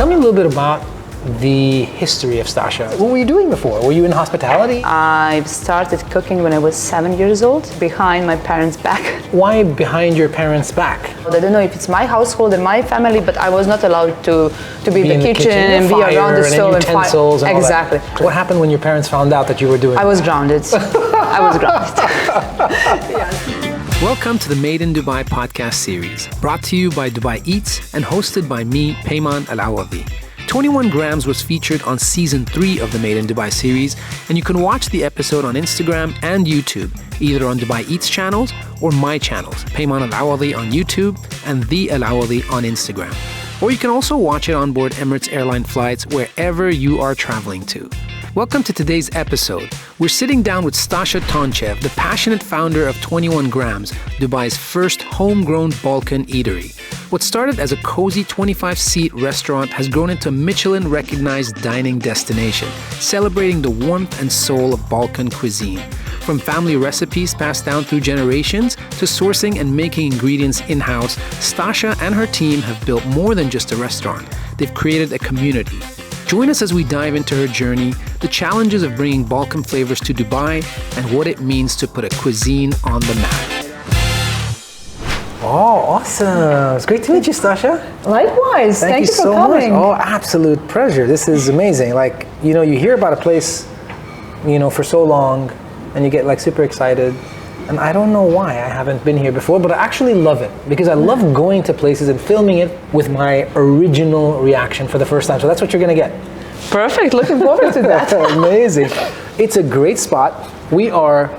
Tell me a little bit about the history of Stasha. What were you doing before? Were you in hospitality? I started cooking when I was 7 years old, behind my parents' back. Why behind your parents' back? I don't know if it's my household and my family, but I was not allowed to be in the kitchen and be around the stove and utensils and exactly. All that. What happened when your parents found out that you were doing I was grounded. I was grounded. Yes. Welcome to the Made in Dubai podcast series, brought to you by Dubai Eats and hosted by me, Payman Al-Awadhi. 21 Grams was featured on season 3 of the Made in Dubai series, and you can watch the episode on Instagram and YouTube, either on Dubai Eats channels or my channels, Payman Al-Awadhi on YouTube and The Al-Awadhi on Instagram. Or you can also watch it on board Emirates airline flights wherever you are traveling to. Welcome to today's episode. We're sitting down with Stasha Toncev, the passionate founder of 21 Grams, Dubai's first homegrown Balkan eatery. What started as a cozy 25-seat restaurant has grown into a Michelin-recognized dining destination, celebrating the warmth and soul of Balkan cuisine. From family recipes passed down through generations to sourcing and making ingredients in-house, Stasha and her team have built more than just a restaurant. They've created a community. Join us as we dive into her journey, the challenges of bringing Balkan flavors to Dubai, and what it means to put a cuisine on the map. Oh, awesome. It's great to meet you, Stasha. Likewise. Thank you for so coming. Much. Oh, absolute pleasure. This is amazing. Like, you know, you hear about a place, you know, for so long, and you get like super excited. And I don't know why I haven't been here before, but I actually love it because I love going to places and filming it with my original reaction for the first time. So that's what you're going to get. Perfect. Looking forward to that. Amazing. It's a great spot. We are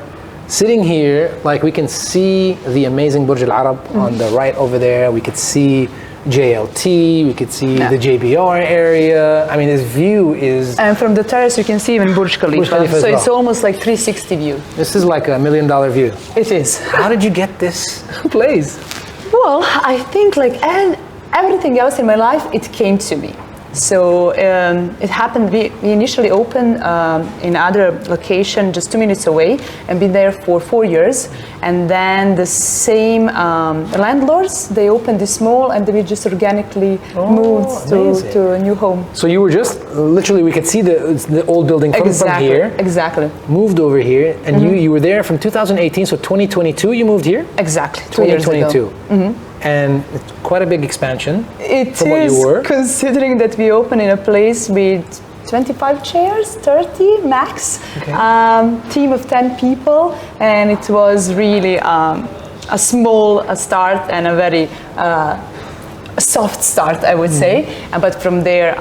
sitting here, like we can see the amazing Burj Al Arab on the right over there. We could see JLT, we could see the JBR area. I mean, this view is... And from the terrace you can see even Burj Khalifa. So it's almost like 360 view. This is like $1 million view. It is. How did you get this place? Well, I think like everything else in my life, it came to me. So it happened, we initially opened in other location just 2 minutes away and been there for 4 years. And then the same landlords, they opened this mall and we just organically moved to a new home. So you were just, literally we could see the old building from here. Exactly. Moved over here and you were there from 2018, so 2022 you moved here? Exactly, 2 years ago. 2022. And it's quite a big expansion from what you were. Considering that we open in a place with 25 chairs, 30 max, team of 10 people, and it was really a small start and a very soft start, I would say. But from there,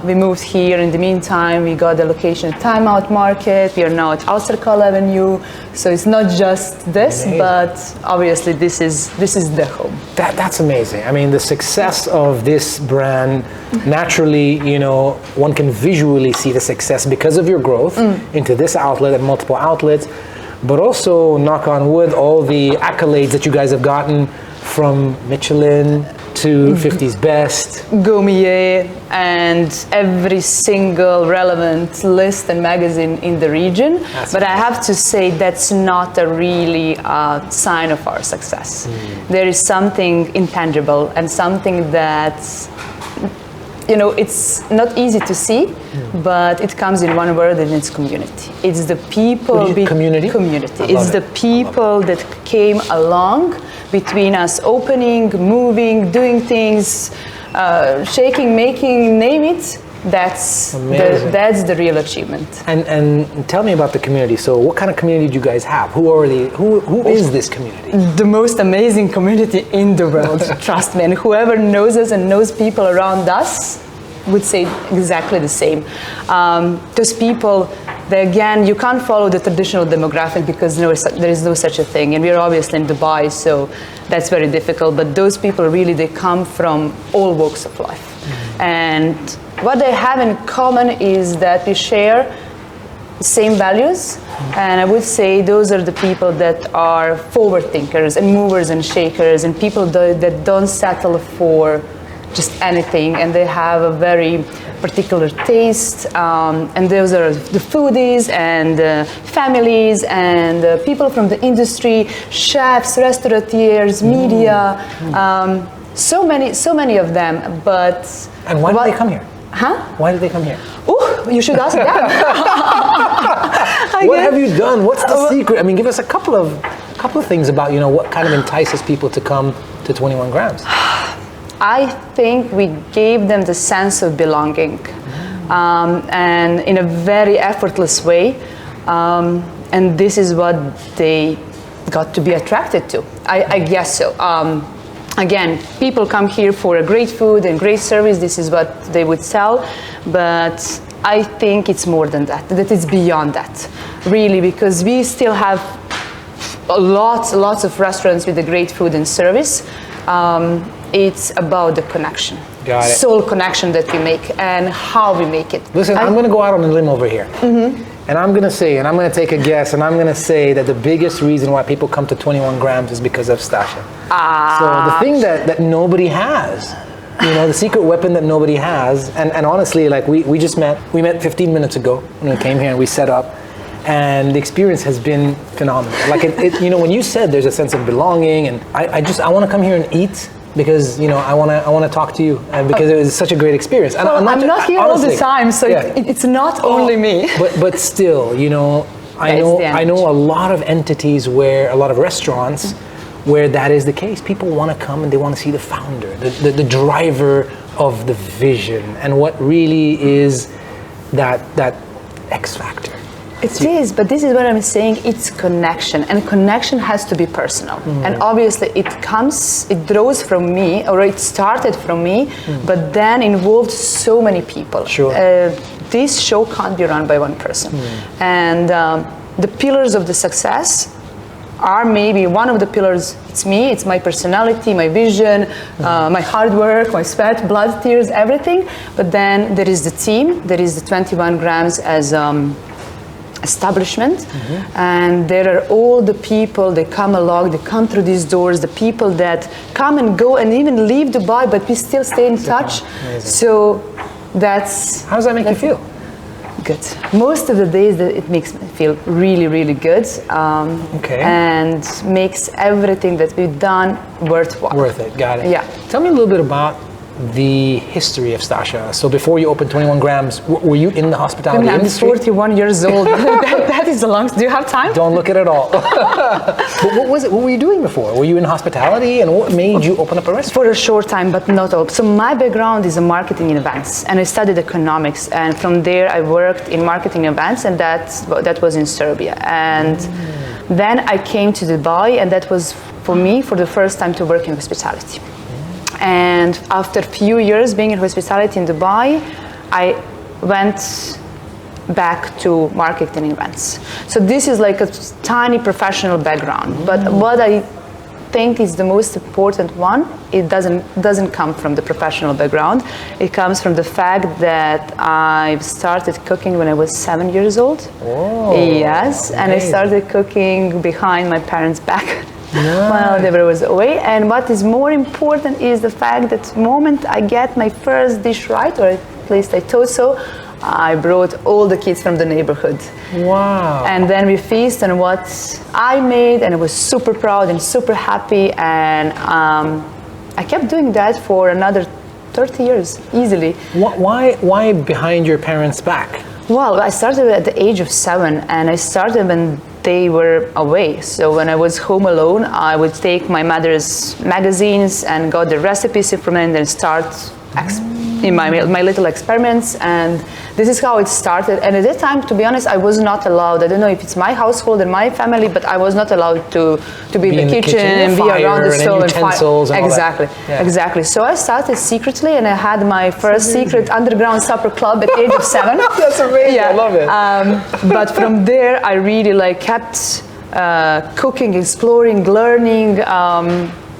we moved here. In the meantime, we got the location at Time Out Market. We are now at Austerkal Avenue. So it's not just this, but obviously this is the home. That's amazing. I mean, the success of this brand, naturally, you know, one can visually see the success because of your growth into this outlet and multiple outlets, but also, knock on wood, all the accolades that you guys have gotten from Michelin to 50's Best, Gommier, and every single relevant list and magazine in the region. But I have to say that's not a really sign of our success. There is something intangible and something that, you know, it's not easy to see, but it comes in one word and it's community. It's the people. Community? Community. It's the people that came along between us opening, moving, doing things, shaking, making, name it. That's the real achievement. And tell me about the community. So what kind of community do you guys have? Who is this community? The most amazing community in the world, trust me. And whoever knows us and knows people around us would say exactly the same. Those people, again, you can't follow the traditional demographic because there is no such a thing. And we're obviously in Dubai, so that's very difficult. But those people really, they come from all walks of life. And what they have in common is that we share the same values. And I would say those are the people that are forward thinkers and movers and shakers and people that don't settle for just anything, and they have a very particular taste, and those are the foodies and families and people from the industry, chefs, restaurateurs, media. So many of them, but... And why did they come here? Huh? Why did they come here? Oh, you should ask them. What have you done? What's the secret? I mean, give us a couple of things about, what kind of entices people to come to 21 grams. I think we gave them the sense of belonging, and in a very effortless way, and this is what they got to be attracted to. I guess so. Again, people come here for a great food and great service. This is what they would sell, but I think it's more than that. That it's beyond that, really, because we still have lots of restaurants with the great food and service. It's about the connection, soul connection that we make and how we make it. Listen, I'm going to go out on a limb over here. And I'm going to say, and I'm going to take a guess, and I'm going to say that the biggest reason why people come to 21 grams is because of Stasha. So the thing that nobody has, the secret weapon that nobody has, and honestly, like we met 15 minutes ago when we came here and we set up, and the experience has been phenomenal. Like when you said there's a sense of belonging, and I want to come here and eat, because I want to talk to you, because it was such a great experience. And I'm not here honestly, all the time, so it's not only me. But still, I know a lot of entities a lot of restaurants where that is the case. People want to come and they want to see the founder, the driver of the vision, and what really is that X factor. It is, but this is what I'm saying, it's connection, and connection has to be personal. And obviously it draws from me, or it started from me, but then involved so many people. Sure. This show can't be run by one person. And the pillars of the success are maybe one of the pillars, it's me, it's my personality, my vision, my hard work, my sweat, blood, tears, everything. But then there is the team, there is the 21 grams as establishment, and there are all the people, they come along, they come through these doors, the people that come and go and even leave Dubai, but we still stay in touch. So that's... How does that make you feel? Good. Most of the days it makes me feel really, really good, and makes everything that we've done worthwhile. Worth it, got it. Yeah. Tell me a little bit about the history of Stasha. So before you opened 21 grams, were you in the hospitality industry? I'm 41 years old. that is a long... Do you have time? Don't look at it all. But what were you doing before? Were you in hospitality, and what made you open up a restaurant? For a short time, but not all. So my background is in marketing and events, and I studied economics, and from there I worked in marketing events, and that was in Serbia. And then I came to Dubai, and that was for me for the first time to work in hospitality. And after a few years being in hospitality in Dubai, I went back to marketing events. So this is like a tiny professional background. But what I think is the most important one, it doesn't come from the professional background. It comes from the fact that I started cooking when I was 7 years old. Whoa, yes, amazing. And I started cooking behind my parents' back. While they were away. And what is more important is the fact that the moment I get my first dish right, or at least I thought so, I brought all the kids from the neighborhood. Wow. And then we feast on what I made, and I was super proud and super happy, and I kept doing that for another 30 years, easily. Why behind your parents' back? Well, I started at the age of 7, and I started when they were away. So when I was home alone, I would take my mother's magazines and got the recipes from it and then start in my little experiments, and this is how it started. And at that time, to be honest, I was not allowed. I don't know if it's my household and my family, but I was not allowed to be in the kitchen and be around the stove and fire. Exactly. So I started secretly, and I had my first secret underground supper club at the age of 7. That's amazing. Yeah. I love it. But from there, I really kept cooking, exploring, learning.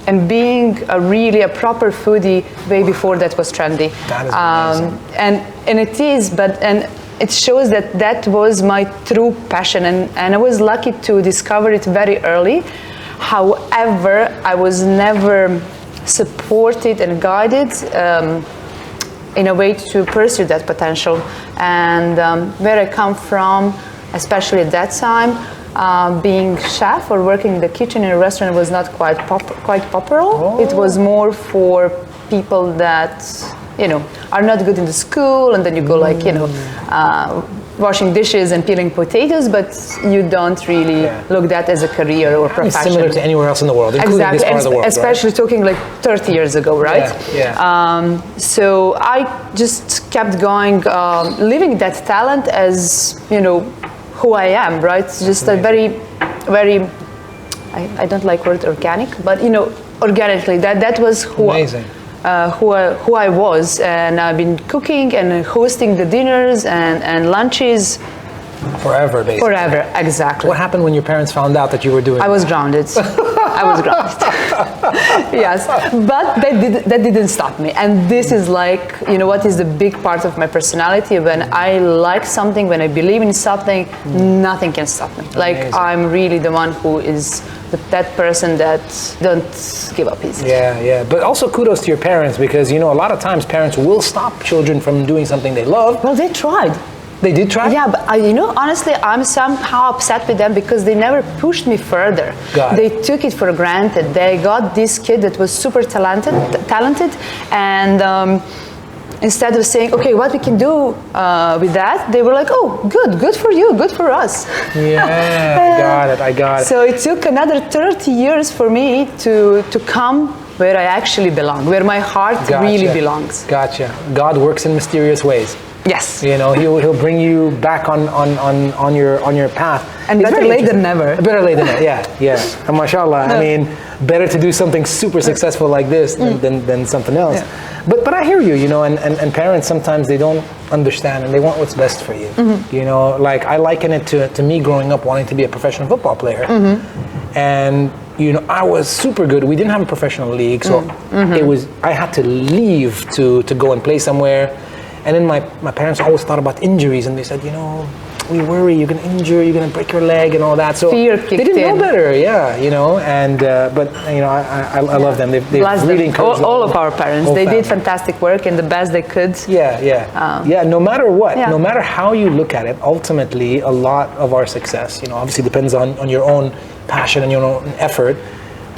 And being really a proper foodie way before that was trendy. That is amazing. And it is, and it shows that was my true passion, and I was lucky to discover it very early. However, I was never supported and guided in a way to pursue that potential. And where I come from, especially at that time, being chef or working in the kitchen in a restaurant was not quite popular. It was more for people that are not good in the school, and then you go like washing dishes and peeling potatoes, but you don't really look at that as a career or profession. It's similar to anywhere else in the world, including exactly. this part of the world, especially talking like 30 years ago, right? Yeah. So I just kept going, living that talent as who I am, right? Just a very, very, I don't like word organic, but organically, that was who I was, and I've been cooking and hosting the dinners and lunches. Forever, basically. Forever, exactly. What happened when your parents found out that you were doing I was grounded. I was grounded. Yes, but that didn't stop me. And this is like, what is the big part of my personality? When I like something, when I believe in something, nothing can stop me. Like, amazing. I'm really the one who is that person that don't give up easy. Yeah. But also kudos to your parents, because, a lot of times parents will stop children from doing something they love. Well, they tried. They did try? Yeah, but honestly, I'm somehow upset with them because they never pushed me further. They took it for granted. They got this kid that was super talented, and instead of saying, okay, what we can do with that, they were like, oh, good for you, good for us. Yeah, I got it. So it took another 30 years for me to come where I actually belong, where my heart really belongs. Gotcha. God works in mysterious ways. Yes. He'll bring you back on your path. And better late than never. Better late than never. Yeah. And mashallah, I mean, better to do something super successful like this than something else. Yeah. But I hear you, and parents sometimes they don't understand and they want what's best for you. Like I liken it to me growing up wanting to be a professional football player. And I was super good. We didn't have a professional league, so I had to leave to go and play somewhere. And then my parents always thought about injuries, and they said, we worry you're going to injure, you're going to break your leg and all that. So fear they didn't know better, and but I love them. They've really encouraged all of our parents. They did fantastic work and the best they could. Yeah. No matter what, no matter how you look at it, ultimately a lot of our success, obviously depends on your own passion and your own effort.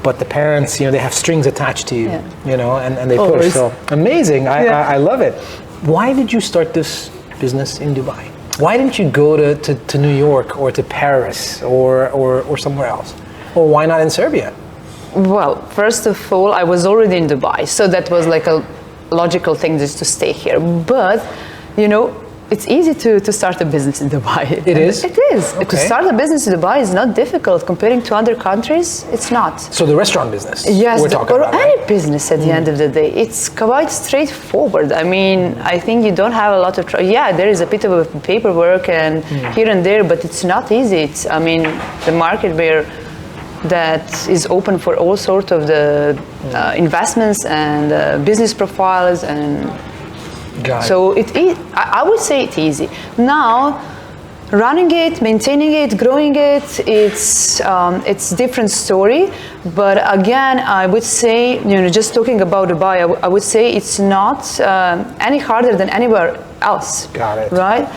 But the parents, they have strings attached to you, and they push. So amazing. I love it. Why did you start this business in Dubai? Why didn't you go to New York or to Paris or somewhere else? Or why not in Serbia? Well, first of all, I was already in Dubai, so that was like a logical thing just to stay here. But, it's easy to start a business in Dubai. It is? It is. Okay. To start a business in Dubai is not difficult. Comparing to other countries, it's not. So the restaurant business? Yes, we're talking about, any business at the end of the day. It's quite straightforward. I mean, I think you don't have a lot of there is a bit of a paperwork and here and there, but it's not easy. The market that is open for all sorts of the investments and business profiles and... So I would say it's easy. Now, running it, maintaining it, growing it, it's different story. But again, I would say, just talking about Dubai, I would say it's not any harder than anywhere else. Got it. Right?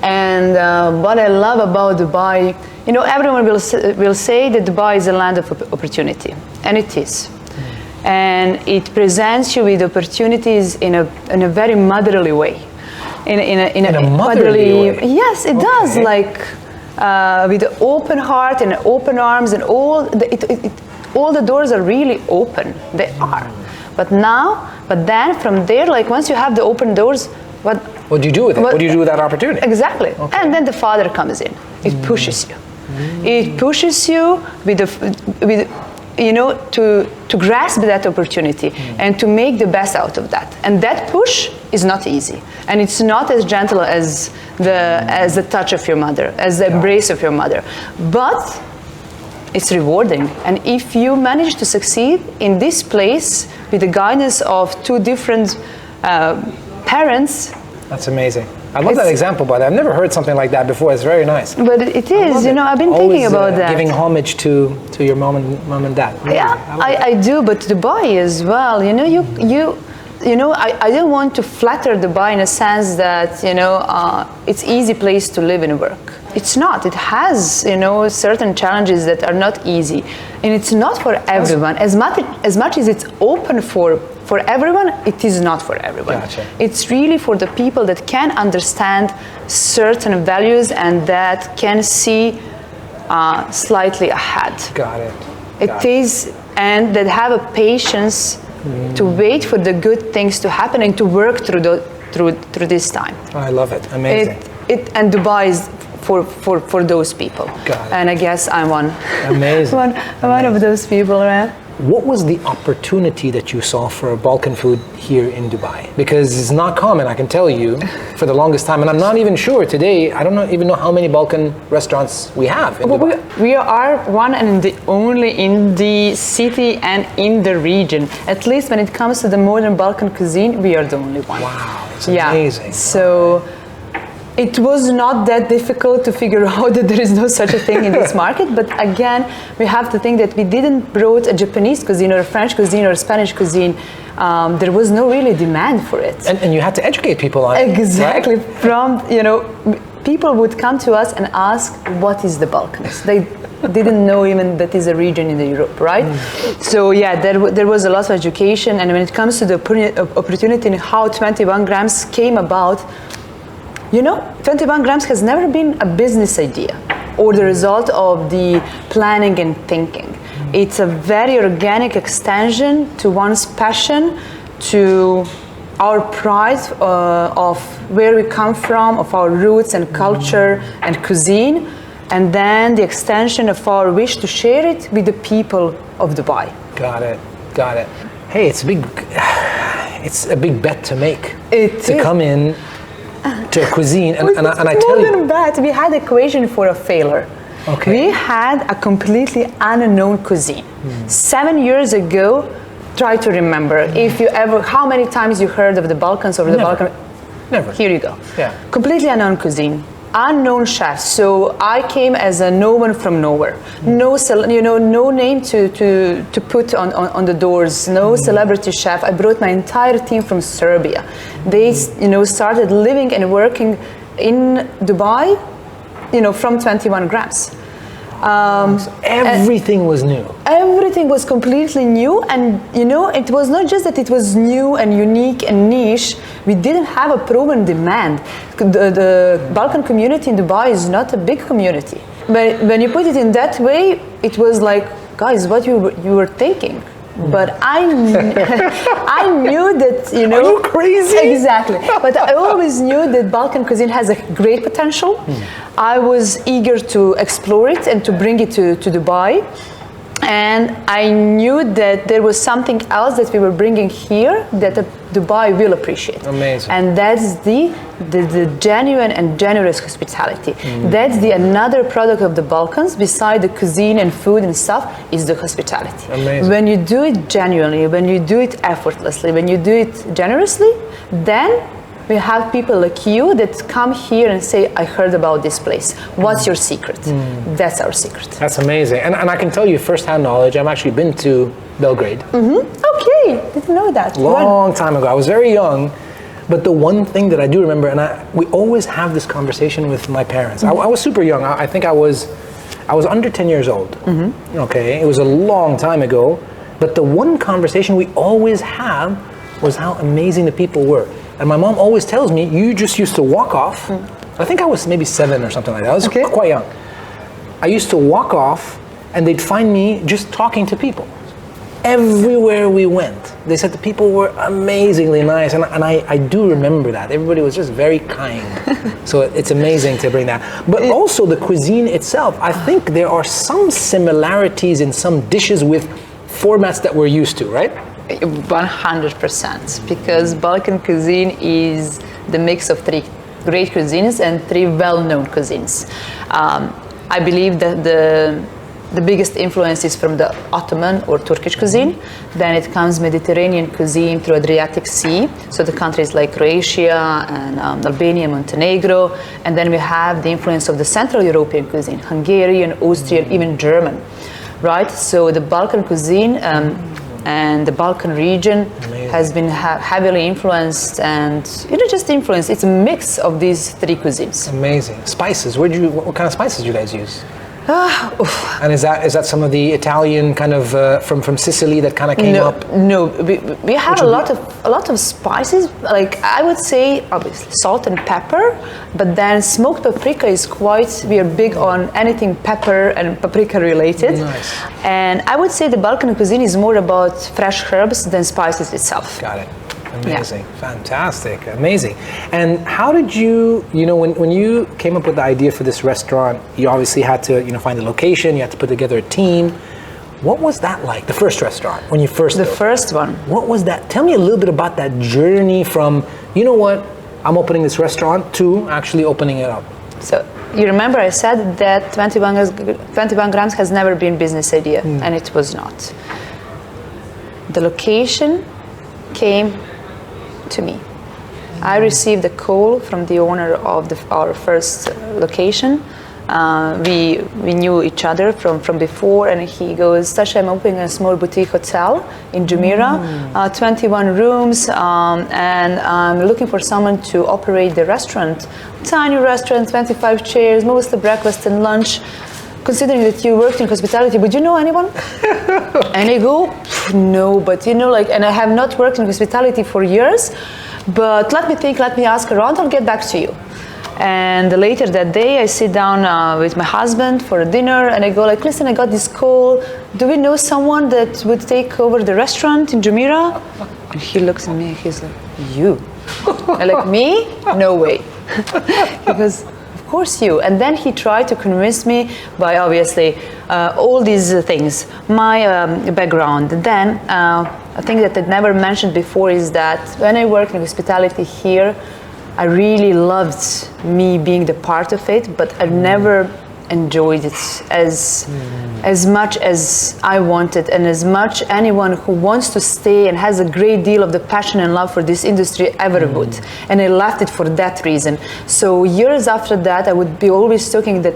And what I love about Dubai, everyone will say that Dubai is a land of opportunity, and it is. And it presents you with opportunities in a very motherly way. In a motherly way? Yes, it does. Like with an open heart and open arms, and all the doors are really open. They are. But then from there, like once you have the open doors, what do you do with it? What do you do with that opportunity? Exactly. Okay. And then the Father comes in. It pushes you. It pushes you to grasp that opportunity and to make the best out of that. And that push is not easy. And it's not as gentle as the touch of your mother, as the embrace of your mother. But it's rewarding. And if you manage to succeed in this place with the guidance of two different parents... That's amazing. I love that example, but I've never heard something like that before. It's very nice. But it is, I've been thinking about that. Giving homage to your mom and dad. Yeah, I do, but Dubai as well. I don't want to flatter Dubai in a sense that, it's easy place to live and work. It's not. It has, certain challenges that are not easy. And it's not for everyone. As much as it's open for everyone, it is not for everyone. Gotcha. It's really for the people that can understand certain values and that can see slightly ahead. Got it. It is, and that have a patience to wait for the good things to happen and to work through this time. Oh, I love it. Amazing. And Dubai is for those people. Got it. And I guess I'm one. Amazing. one of those people, right? What was the opportunity that you saw for Balkan food here in Dubai? Because it's not common, I can tell you, for the longest time. And I'm not even sure today, I don't even know how many Balkan restaurants we have in Dubai. We are one and the only in the city and in the region. At least when it comes to the modern Balkan cuisine, we are the only one. Wow, it's amazing. So it was not that difficult to figure out that there is no such a thing in this market, but again, we have to think that we didn't brought a Japanese cuisine or a French cuisine or a Spanish cuisine. There was no really demand for it. And you had to educate people on it. Exactly. Right? From, people would come to us and ask, what is the Balkans? They didn't know even that is a region in Europe, right? So yeah, there was a lot of education, and when it comes to the opportunity and how 21 grams came about, 21 grams has never been a business idea or the result of the planning and thinking. It's a very organic extension to one's passion, to our pride of where we come from, of our roots and culture and cuisine, and then the extension of our wish to share it with the people of Dubai. Got it. Hey, it's a big bet to make. Come in to a cuisine, and I tell you, more than that, we had equation for a failure. Okay. We had a completely unknown cuisine. 7 years ago, try to remember how many times you heard of the Balkans or the Balkan. Never. Here you go. Yeah. Completely unknown cuisine. Unknown chefs. So I came as a no one from nowhere. No name to put on the doors. No celebrity chef. I brought my entire team from Serbia. They started living and working in Dubai, from 21 grams. So everything was new. Everything was completely new, and it was not just that it was new and unique and niche. We didn't have a proven demand. The Balkan community in Dubai is not a big community. But when you put it in that way, it was like, guys, what you were thinking. But I knew that, Are you crazy? Exactly. But I always knew that Balkan cuisine has a great potential. I was eager to explore it and to bring it to Dubai. And I knew that there was something else that we were bringing here that Dubai will appreciate. Amazing. And that's the genuine and generous hospitality. That's another product of the Balkans, beside the cuisine and food and stuff, is the hospitality. Amazing. When you do it genuinely, when you do it effortlessly, when you do it generously, then we have people like you that come here and say, I heard about this place. What's your secret? That's our secret. That's amazing. And I can tell you firsthand knowledge, I've actually been to Belgrade. Okay, didn't know that. Long time ago. I was very young. But the one thing that I do remember, and we always have this conversation with my parents. I was super young. I think I was under 10 years old. Okay, it was a long time ago. But the one conversation we always have was how amazing the people were. And my mom always tells me, you just used to walk off. I think I was maybe 7 or something like that. I was quite young. I used to walk off and they'd find me just talking to people. Everywhere we went, they said the people were amazingly nice. And I do remember that. Everybody was just very kind. So it's amazing to bring that. But also the cuisine itself, I think there are some similarities in some dishes with formats that we're used to, right? 100%, because Balkan cuisine is the mix of 3 great cuisines and 3 well-known cuisines. I believe that the biggest influence is from the Ottoman or Turkish cuisine. Then it comes Mediterranean cuisine through Adriatic Sea, so the countries like Croatia and Albania, Montenegro. And then we have the influence of the Central European cuisine, Hungarian, Austrian, even German, right? So the Balkan cuisine and the Balkan region has been heavily influenced, and just influenced. It's a mix of these three cuisines. Amazing. Spices. What kind of spices do you guys use? And is that some of the Italian kind of from Sicily that kind of came up? No, we have a lot of spices. Like I would say, obviously salt and pepper, but then smoked paprika is we are big on anything pepper and paprika related. Nice. And I would say the Balkan cuisine is more about fresh herbs than spices itself. Got it. Amazing. Yeah. Fantastic. Amazing. And how did you, when you came up with the idea for this restaurant, you obviously had to, find the location, you had to put together a team. What was that like, the first restaurant, when you first The first one. What was that? Tell me a little bit about that journey from, I'm opening this restaurant to actually opening it up. So you remember I said that 21 grams has never been business idea, and it was not. The location came to me. I received a call from the owner of our first location. We knew each other from before, and he goes, Stasha, I'm opening a small boutique hotel in Jumeirah, 21 rooms, and I'm looking for someone to operate the restaurant. Tiny restaurant, 25 chairs, mostly breakfast and lunch. Considering that you worked in hospitality, would you know anyone? And I go, no, but and I have not worked in hospitality for years, but let me think, let me ask around, I'll get back to you. And later that day, I sit down with my husband for a dinner, and I go like, listen, I got this call. Do we know someone that would take over the restaurant in Jumeirah? And he looks at me, and he's like, you? I'm like, me? No way. He goes, of course you. And then he tried to convince me by obviously all these things, my background. Then a thing that I never mentioned before is that when I worked in hospitality here, I really loved me being the part of it, but I never enjoyed it as much as I wanted, and as much anyone who wants to stay and has a great deal of the passion and love for this industry ever would. And I left it for that reason. So years after that, I would be always talking that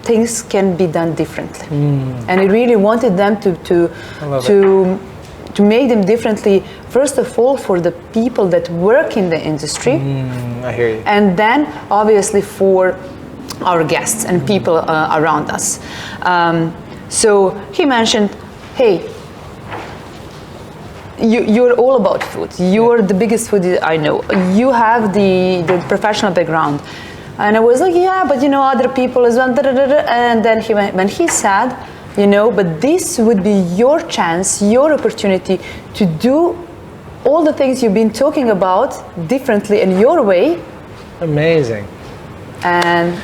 things can be done differently. And I really wanted them to make them differently, first of all, for the people that work in the industry. I hear you. And then, obviously, for our guests and people around us. So he mentioned, hey, you're all about food. You're the biggest foodie I know. You have the professional background. And I was like, yeah, but other people as well. And then when he said, but this would be your chance, your opportunity to do all the things you've been talking about differently in your way. Amazing. And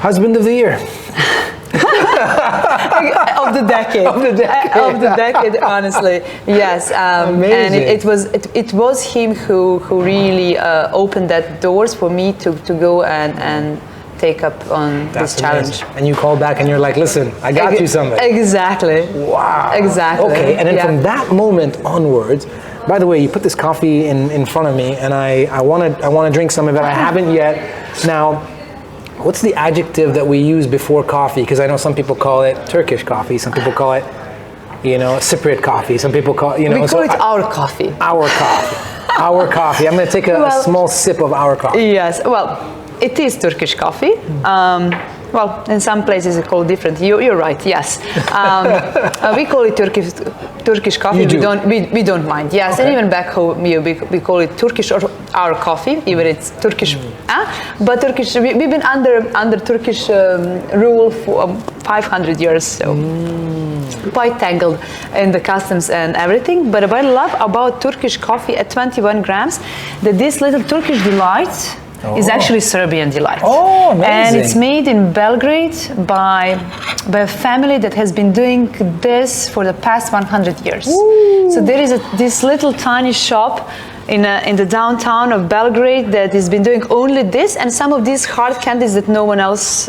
husband of the year. of the decade. Of the decade, honestly. Yes. Amazing. And it was him who really opened that doors for me to go and take up on this challenge. And you called back and you're like, listen, I got you something. Exactly. Wow. Exactly. Okay, and then from that moment onwards, by the way, you put this coffee in front of me, and I want to drink some of it. I haven't yet. Now, what's the adjective that we use before coffee? Because I know some people call it Turkish coffee, some people call it, Cypriot coffee, some people call it, We call it our coffee. Our coffee. Our coffee. I'm going to take a small sip of our coffee. Yes, well, it is Turkish coffee. Well, in some places it's called different. You're right. Yes, we call it Turkish coffee. We don't mind. Yes, and even back home we call it Turkish or our coffee. Even it's Turkish, but Turkish. We've been under Turkish rule for 500 years, so quite tangled in the customs and everything. But what I love about Turkish coffee at 21 grams, that this little Turkish delight is actually Serbian delight. Oh, amazing. And it's made in Belgrade by a family that has been doing this for the past 100 years. Ooh. So there is this little tiny shop in the downtown of Belgrade that has been doing only this and some of these hard candies that no one else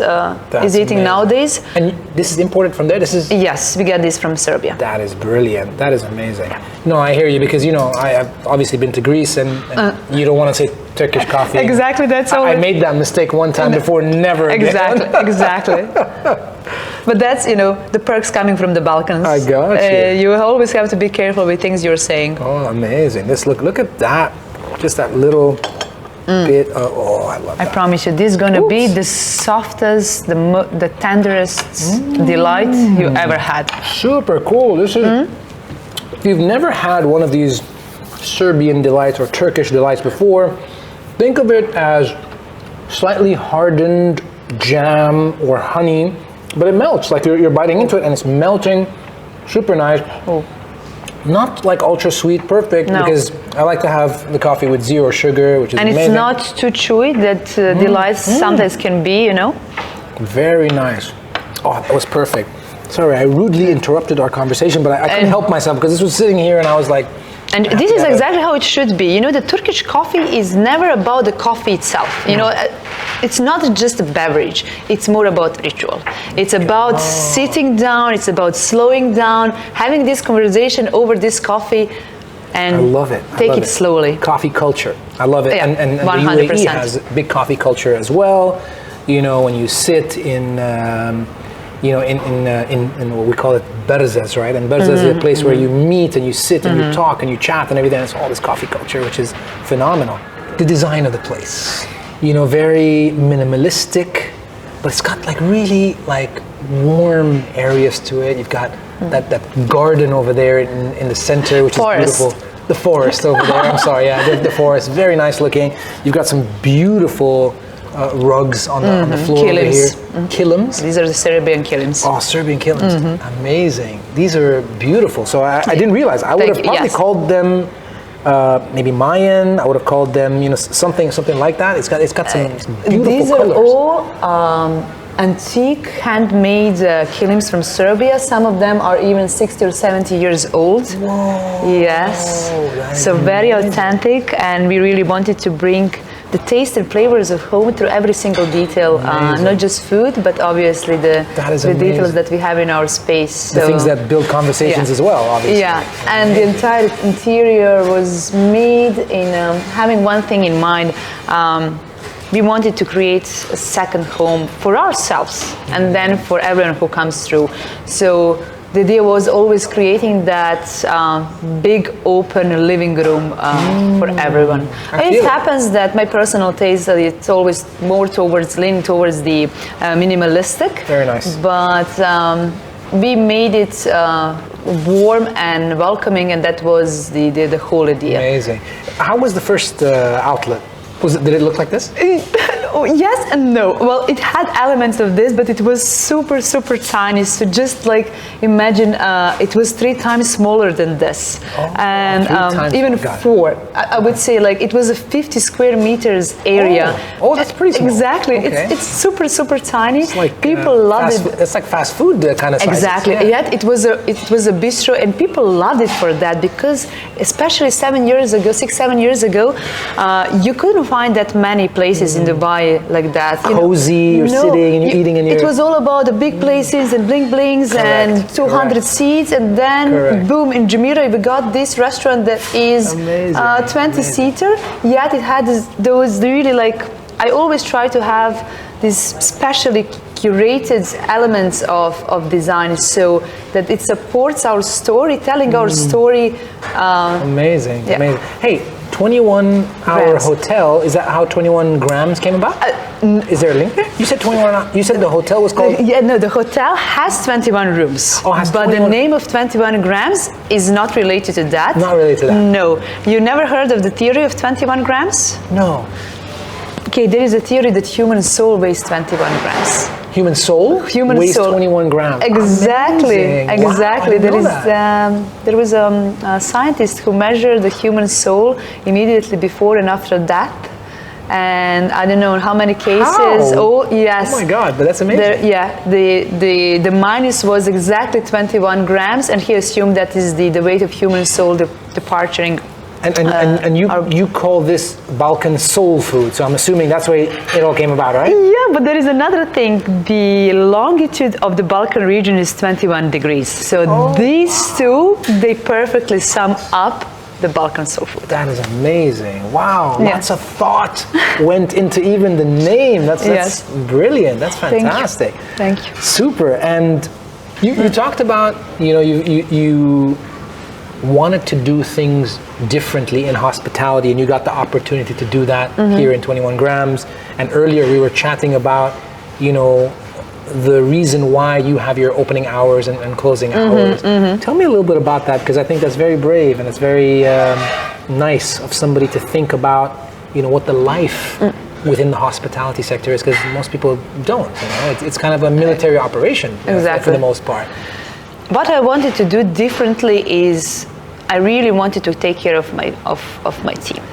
is eating nowadays. And this is imported from there? Yes, we get this from Serbia. That is brilliant. That is amazing. No, I hear you, because I have obviously been to Greece, and you don't want to say Turkish coffee. Exactly, that's all. I made that mistake one time before, never again. Exactly. But that's, the perks coming from the Balkans. I got you. You always have to be careful with things you're saying. Oh, amazing. Look at that. Just that little bit of, I love that. I promise you, this is going to be the softest, the tenderest delight you ever had. Super cool. This is, if you've never had one of these Serbian delights or Turkish delights before, think of it as slightly hardened jam or honey, but it melts, like you're biting into it and it's melting, super nice. Oh. Not like ultra sweet, perfect, because I like to have the coffee with zero sugar, which is amazing. And it's not too chewy, that delights sometimes can be, Very nice. Oh, that was perfect. Sorry, I rudely interrupted our conversation, but I couldn't help myself because this was sitting here and I was like, and this is exactly how it should be. The Turkish coffee is never about the coffee itself. It's not just a beverage. It's more about ritual. It's about sitting down. It's about slowing down, having this conversation over this coffee, and I love it. Take it slowly. Coffee culture. I love it. Yeah, and 100%. the UAE has a big coffee culture as well. When you sit in what we call it berzas, right? And berzas is a place where you meet and you sit and you talk and you chat and everything. It's all this coffee culture, which is phenomenal. The design of the place, very minimalistic, but it's got like really like warm areas to it. You've got that garden over there in the center, which forest. is beautiful. The forest over there. I'm sorry, yeah, the forest. Very nice looking. You've got some beautiful rugs on the floor over here. Kilims. These are the Serbian kilims. Oh, Serbian kilims. Amazing. These are beautiful. So I didn't realize. I would have probably called them maybe Mayan. I would have called them, something like that. It's got some beautiful These colors. are all antique, handmade kilims from Serbia. Some of them are even 60 or 70 years old. Whoa. Yes. So very authentic, and we really wanted to bring the taste and flavors of home through every single detail, not just food, but obviously the details that we have in our space. The things that build conversations as well, obviously. Yeah, and the entire interior was made in having one thing in mind. We wanted to create a second home for ourselves and then for everyone who comes through. So the idea was always creating that big open living room for everyone. It happens that my personal taste, it's always more leaning towards the minimalistic. Very nice. But we made it warm and welcoming, and that was the whole idea. Amazing. How was the first outlet? Did it look like this? Yes and no. Well, it had elements of this, but it was super, super tiny. So just like imagine it was 3 times smaller than this. And even 4. I would say like it was a 50 square meters area. Oh, that's pretty small. Exactly. Okay. It's super, super tiny. It's like, people loved it. It's like fast food kind of size. Exactly. Yet it was a bistro, and people loved it for that because, especially 7 years ago, 6-7 years ago, you couldn't find that many places in Dubai like that. Cozy, you're sitting and you're eating and you're... It was all about the big places and bling blings and 200 seats, and then boom, in Jumeirah we got this restaurant that is 20-seater, yet it had those really like, I always try to have these specially curated elements of design so that it supports our story, telling our story. Amazing. Hey, 21-hour hotel, is that how 21 grams came about? Is there a link there? You said 21, you said the hotel was called? The hotel has 21 rooms. Oh, has 21. But the name of 21 grams is not related to that. Not related to that? No. You never heard of the theory of 21 grams? No. Okay, there is a theory that human soul weighs 21 grams. Human soul? Human weighs soul. 21 grams. Exactly. Amazing. Exactly. Wow, there was a scientist who measured the human soul immediately before and after death. And I don't know how many cases. How? Oh, yes. Oh my God, but that's amazing. The minus was exactly 21 grams, and he assumed that is the weight of human soul departing. And you call this Balkan soul food, so I'm assuming that's where it all came about, right? Yeah, but there is another thing. The longitude of the Balkan region is 21 degrees. So these two, they perfectly sum up the Balkan soul food. That is amazing. Wow, Yeah. lots of thought went into even the name. That's brilliant. That's fantastic. Thank you. Super. And you talked about, you wanted to do things differently in hospitality, and you got the opportunity to do that here in 21 Grams. And earlier we were chatting about, the reason why you have your opening hours and closing hours. Tell me a little bit about that, because I think that's very brave and it's very nice of somebody to think about, what the life within the hospitality sector is, because most people don't. It's kind of a military operation for the most part. What I wanted to do differently is I really wanted to take care of my team,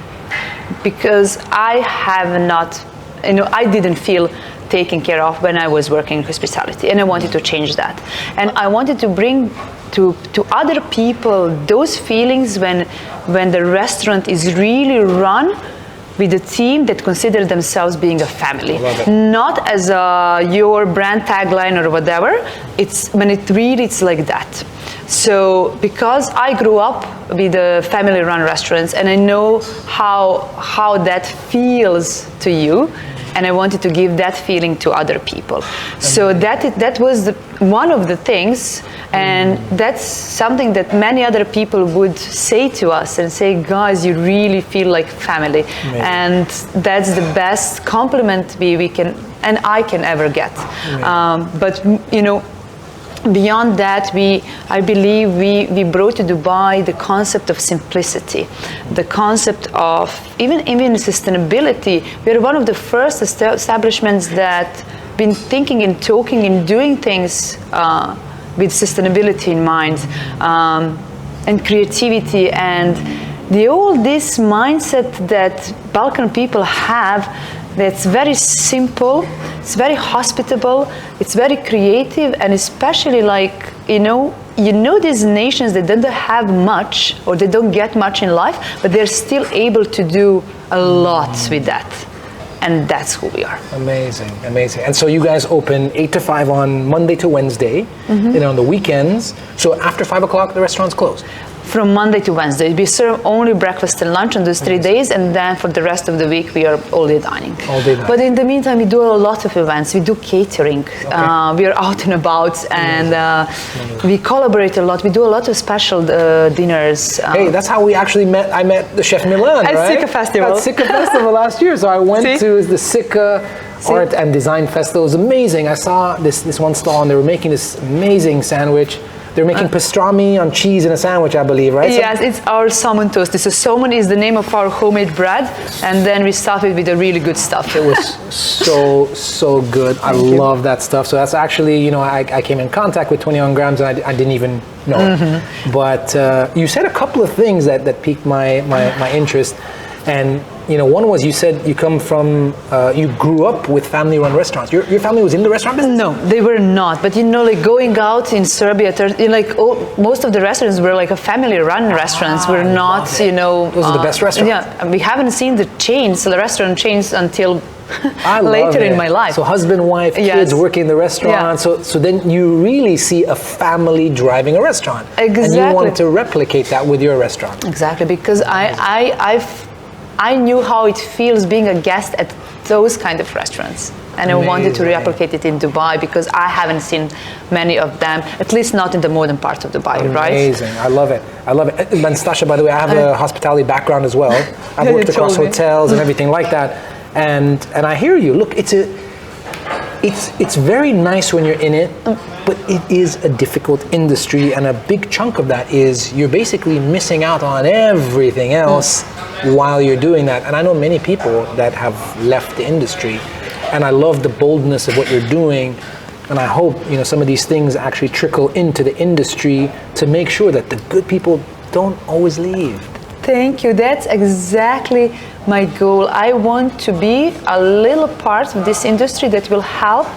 because I have not, I didn't feel taken care of when I was working in hospitality, and I wanted to change that. And I wanted to bring to other people those feelings when the restaurant is really run with a team that consider themselves being a family, not as your brand tagline or whatever. It's when it's like that. So because I grew up with the family-run restaurants, and I know how that feels to you, and I wanted to give that feeling to other people. So that was one of the things, and that's something that many other people would say to us and say, guys, you really feel like family. Amazing. And that's the best compliment we can, and I can ever get. But beyond that, I believe we brought to Dubai the concept of simplicity, the concept of even sustainability. We're one of the first establishments that been thinking and talking and doing things with sustainability in mind, and creativity, and this mindset that Balkan people have. That's very simple, it's very hospitable, it's very creative, and especially these nations that don't have much, or they don't get much in life, but they're still able to do a lot with that. And that's who we are. Amazing, amazing. And so you guys open 8 to 5 on Monday to Wednesday, and on the weekends. So after 5 o'clock, the restaurant's closed? From Monday to Wednesday. We serve only breakfast and lunch on those 3 days, and then for the rest of the week we are all day dining. All day dining. But in the meantime, we do a lot of events. We do catering. We are out and about, and we collaborate a lot. We do a lot of special dinners. Hey, that's how we actually met. I met the Chef Milan, right? At Sika Festival. At Sika Festival last year. So I went to the Sika Art and Design Festival. It was amazing. I saw this one stall, and they were making this amazing sandwich. They're making pastrami on cheese in a sandwich, I believe, right? Yes, it's our salmon toast. So salmon is the name of our homemade bread, and then we stuff it with the really good stuff. It was so good. I love that stuff. So that's actually, I came in contact with 21 Grams, and I didn't even know. But you said a couple of things that piqued my interest. And one was, you said you come from, you grew up with family-run restaurants. Your family was in the restaurant business? No, they were not. But going out in Serbia, most of the restaurants were like a family-run restaurants. We're not, those are the best restaurants. Yeah, we haven't seen the restaurant chains until later in my life. So husband, wife, kids working in the restaurant. So then you really see a family driving a restaurant. Exactly. And you want to replicate that with your restaurant. Exactly, because I knew how it feels being a guest at those kind of restaurants. And I wanted to replicate it in Dubai, because I haven't seen many of them, at least not in the modern part of Dubai, right? Amazing. I love it. And Stasha, by the way, I have a hospitality background as well. I've worked across hotels and everything like that. And I hear you. Look, it's very nice when you're in it, but it is a difficult industry, and a big chunk of that is you're basically missing out on everything else while you're doing that. And I know many people that have left the industry, and I love the boldness of what you're doing, and I hope some of these things actually trickle into the industry to make sure that the good people don't always leave. Thank you. That's exactly my goal. I want to be a little part of this industry that will help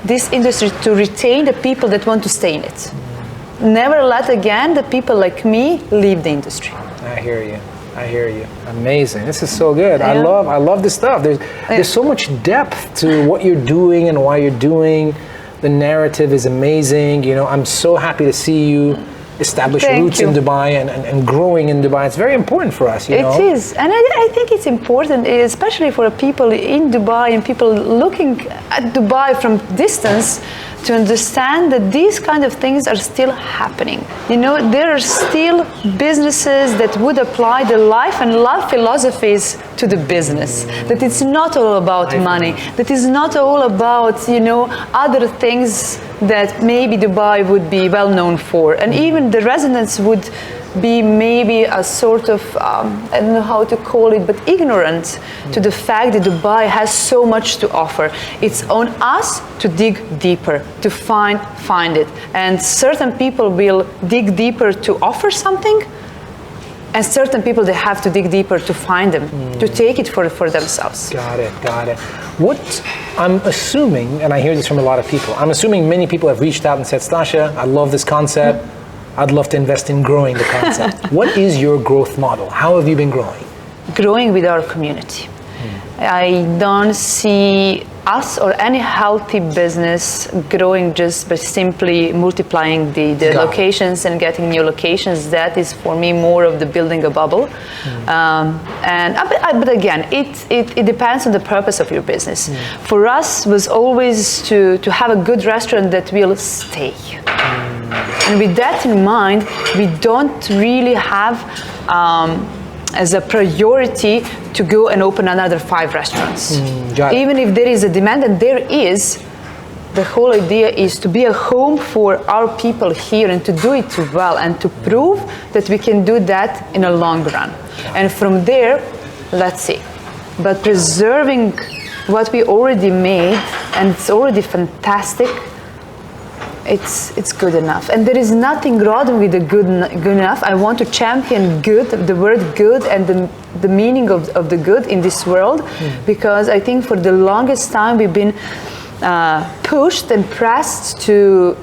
this industry to retain the people that want to stay in it. Never let again the people like me leave the industry. I hear you. Amazing. This is so good. Yeah. I love this stuff. There's so much depth to what you're doing and why you're doing. The narrative is amazing. I'm so happy to see you establish Thank roots you. in Dubai and growing in Dubai. It's very important for us, you know. It is, and I think it's important, especially for people in Dubai and people looking at Dubai from distance, to understand that these kind of things are still happening. You know, there are still businesses that would apply the life and love philosophies to the business. That it's not all about money. That it's not all about, you know, other things that maybe Dubai would be well known for. And even the residents would be maybe a sort of, I don't know how to call it, but ignorant to the fact that Dubai has so much to offer. It's on us to dig deeper, to find it. And certain people will dig deeper to offer something, and certain people, they have to dig deeper to find them, to take it for themselves. Got it. What I'm assuming, and I hear this from a lot of people, I'm assuming many people have reached out and said, Stasha, I love this concept. I'd love to invest in growing the concept. What is your growth model? How have you been growing? Growing with our community. I don't see us or any healthy business growing just by simply multiplying the locations and getting new locations. That is for me more of the building a bubble. But again, it depends on the purpose of your business. For us was always to have a good restaurant that will stay. And with that in mind, we don't really have as a priority to go and open another 5 restaurants. Even if there is a demand, and there is, the whole idea is to be a home for our people here and to do it well and to prove that we can do that in a long run. And from there, let's see. But preserving what we already made, and it's already fantastic, it's good enough. And there is nothing wrong with the good enough. I want to champion good, the word good, and the meaning of the good in this world, because I think for the longest time we've been pushed and pressed to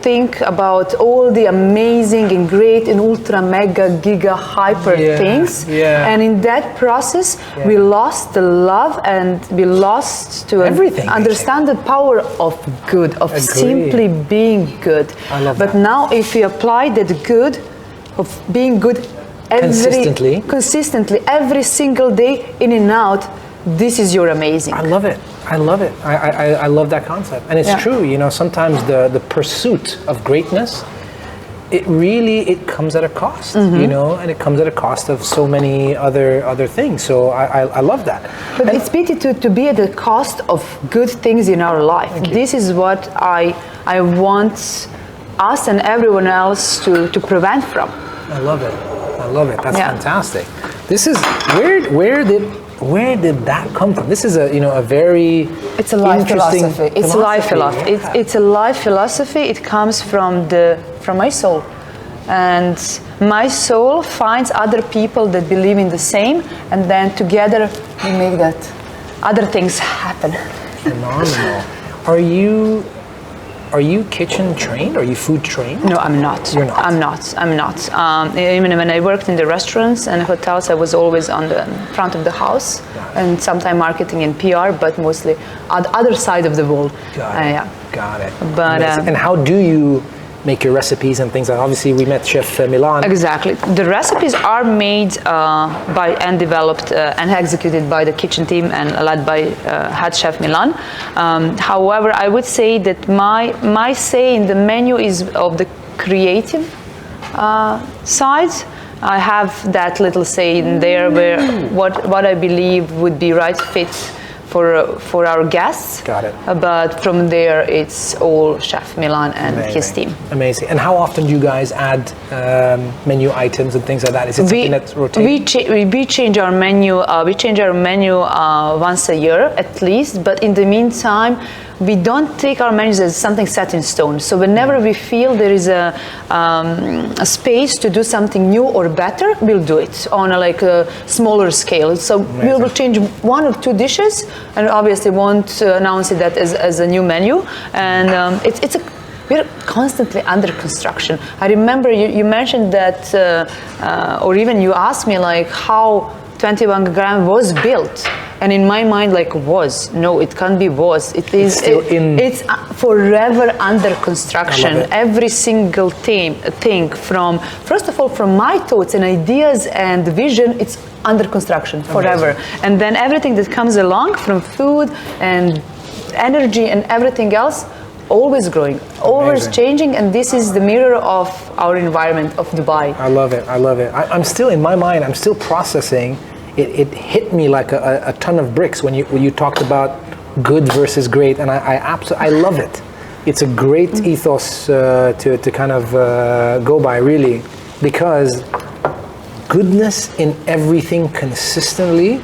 think about all the amazing and great and ultra mega giga hyper things, and in that process we lost the love and we lost to everything, understand the power of good, of simply being good. I love but that. now if we apply that good of being good consistently every single day, in and out, this is your amazing. I love it. I love that concept. And it's true, you know, sometimes the pursuit of greatness, it comes at a cost, you know, and it comes at a cost of so many other things. So I love that. But it's pity to be at the cost of good things in our life. This is what I want us and everyone else to prevent from. I love it. That's fantastic. This is, where did that come from? This is a very It's a life philosophy. It's a life philosophy. It's a life philosophy. It comes from my soul, and my soul finds other people that believe in the same, and then together we make that other things happen. Phenomenal. Are you kitchen trained? Are you food trained? No, I'm not. You're not? I'm not. Even when I worked in the restaurants and hotels, I was always on the front of the house, and sometimes marketing and PR, but mostly on the other side of the wall. Got it. But and how do you make your recipes and things like that? Obviously, we met Chef Milan. Exactly. The recipes are made by and developed and executed by the kitchen team and led by head chef Milan. However, I would say that my say in the menu is of the creative side. I have that little say in there where what I believe would be right fit for our guests. Got it. But from there, it's all Chef Milan and his team. Amazing. And how often do you guys add menu items and things like that? Is it something that's rotating? We change our menu. We change our menu once a year at least. But in the meantime, we don't take our menus as something set in stone. So whenever we feel there is a space to do something new or better, we'll do it on a smaller scale. So we will change 1 or 2 dishes, and obviously won't announce it as a new menu. And we're constantly under construction. I remember you mentioned that, or even you asked me how 21 gram was built. And in my mind, like, was. No, it can't be was. It is. It's forever under construction. Every single thing from, first of all, from my thoughts and ideas and vision, it's under construction forever. Amazing. And then everything that comes along from food and energy and everything else, always growing, always changing, and this is the mirror of our environment of Dubai. I love it. I'm still, in my mind, I'm still processing. It hit me like a ton of bricks when you talked about good versus great, and I love it. It's a great ethos to kind of go by, really, because goodness in everything consistently,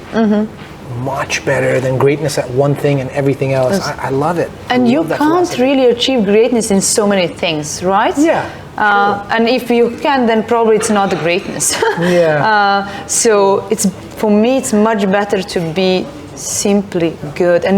much better than greatness at one thing and everything else. I love it. And you can't really achieve greatness in so many things, right? Yeah. And if you can, then probably it's not greatness. Yeah. So for me, it's much better to be simply good. And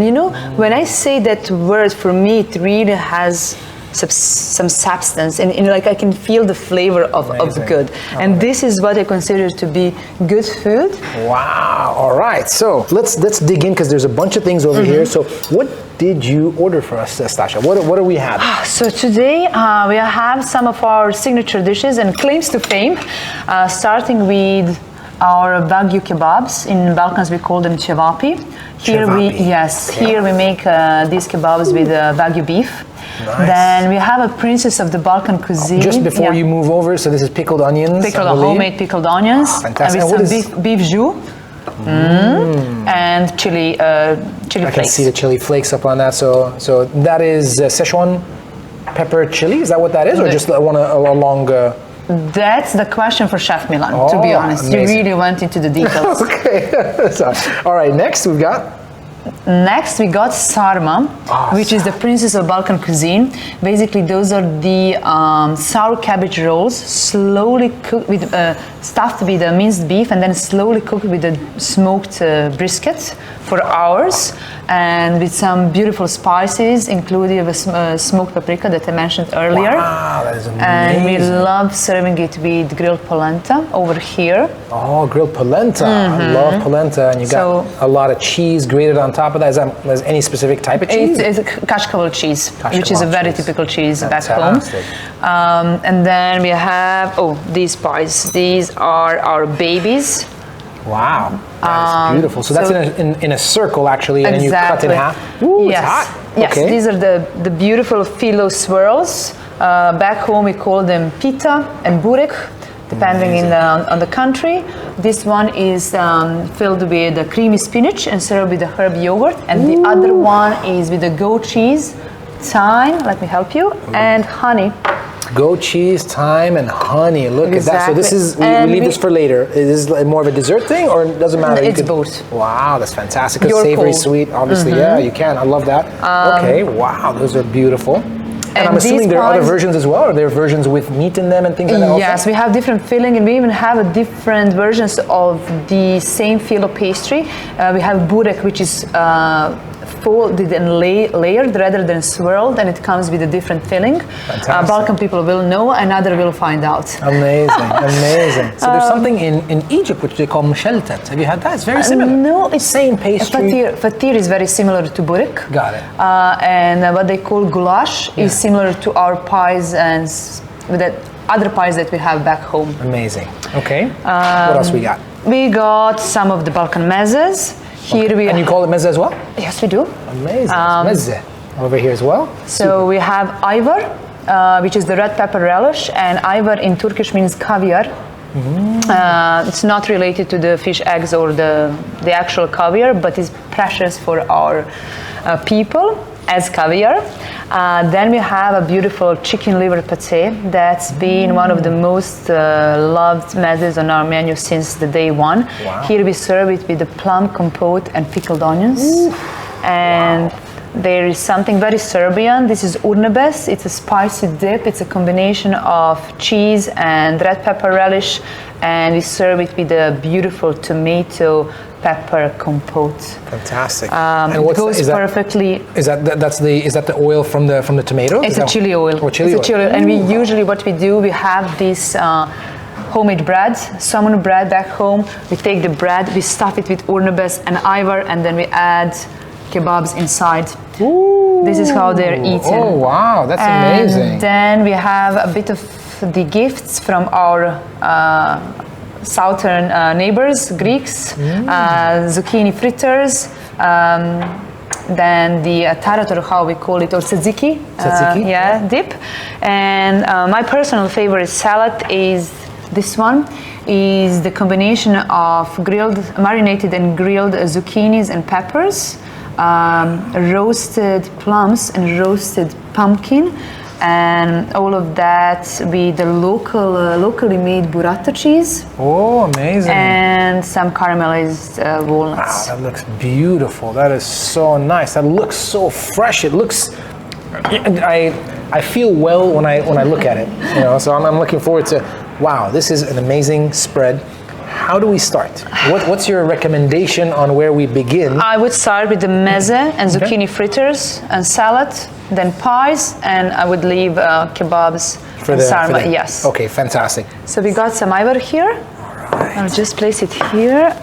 when I say that word, for me, it really has some substance, and like I can feel the flavor of good. And this is what I consider to be good food. Wow. All right. So let's dig in, because there's a bunch of things over here. So what did you order for us, Stasha? What do we have? So today we have some of our signature dishes and claims to fame, starting with our Wagyu kebabs. In Balkans we call them cevapi. Here we make these kebabs with Wagyu beef. Nice. Then we have a princess of the Balkan cuisine. Just before you move over, so this is pickled onions. Homemade pickled onions. Fantastic. And with some beef jus. And chili flakes. I can see the chili flakes up on that. So that is Szechuan pepper chili. Is that what that is, or just one along? That's the question for Chef Milan. To be honest, amazing. You really went into the details. Okay. All right. Next we got sarma, which is the princess of Balkan cuisine. Basically, those are the sour cabbage rolls, slowly cooked with, stuffed with minced beef, and then slowly cooked with a smoked brisket for hours, and with some beautiful spices, including a smoked paprika that I mentioned earlier. Wow, that is amazing. And we love serving it with grilled polenta over here. Oh, grilled polenta. I love polenta. And you got a lot of cheese grated on top of that. Is that any specific type of cheese? It's kashkaval cheese, which is a very typical cheese back home. And then we have, these pies. These are our babies. Wow, that's beautiful. So that's in a circle, actually, and you cut it in half. Ooh, it's hot. Yes, okay. These are the beautiful phyllo swirls. Back home we call them pita and burek, depending on the country. This one is filled with creamy spinach and served with the herb yogurt, and the other one is with the goat cheese, thyme, let me help you, and honey. Goat cheese, thyme, and honey. Look at that. So this is, we leave this for later. Is this more of a dessert thing, or it doesn't matter? It's both. Wow, that's fantastic. Because savory, sweet, obviously. Yeah, you can. I love that. Okay, wow, those are beautiful. And I'm assuming there are other versions as well. Are there versions with meat in them and things like that? Yes, we have different filling, and we even have different versions of the same phyllo pastry. We have burek, which is folded and layered rather than swirled, and it comes with a different filling. Balkan people will know, and other will find out. Amazing, amazing. So there's something in Egypt which they call msheltet. Have you had that? It's very similar. No, it's same pastry. Fatir is very similar to burek. Got it. And what they call goulash is similar to our pies and with the other pies that we have back home. Amazing. Okay. What else we got? We got some of the Balkan mezzes. And you call it mezze as well? Yes, we do. Amazing. Mezze over here as well. So we have ayvar, which is the red pepper relish, and ayvar in Turkish means caviar. It's not related to the fish eggs or the actual caviar, but it's precious for our people as caviar. Then we have a beautiful chicken liver pate that's been one of the most loved mezzes on our menu since the day one. Wow. Here we serve it with the plum compote and pickled onions. And there is something very Serbian. This is urnebes. It's a spicy dip. It's a combination of cheese and red pepper relish, and we serve it with a beautiful tomato pepper compote. Fantastic. And what's goes perfectly. Is that the oil from the tomatoes? It's a chili oil. Oh, chili oil. And we usually, what we do, we have this homemade bread, salmon bread back home. We take the bread, we stuff it with urnebes and ivar, and then we add kebabs inside. Ooh. This is how they're eaten. Oh wow, that's amazing. And then we have a bit of the gifts from our southern neighbors, Greeks, zucchini fritters, then the tarator, how we call it, or tzatziki, dip. And my personal favorite salad is this one, is the combination of marinated and grilled zucchinis and peppers, roasted plums and roasted pumpkin, and all of that with the locally made burrata cheese. Oh, amazing. And some caramelized walnuts. Wow, that looks beautiful. That is so nice. That looks so fresh. It looks, I feel well when I look at it, you know, so I'm looking forward to, wow, this is an amazing spread. How do we start? What's your recommendation on where we begin? I would start with the meze and zucchini fritters and salad, then pies, and I would leave kebabs and sarma. Yes. Okay, fantastic. So we got some ivar here. Right. I'll just place it here.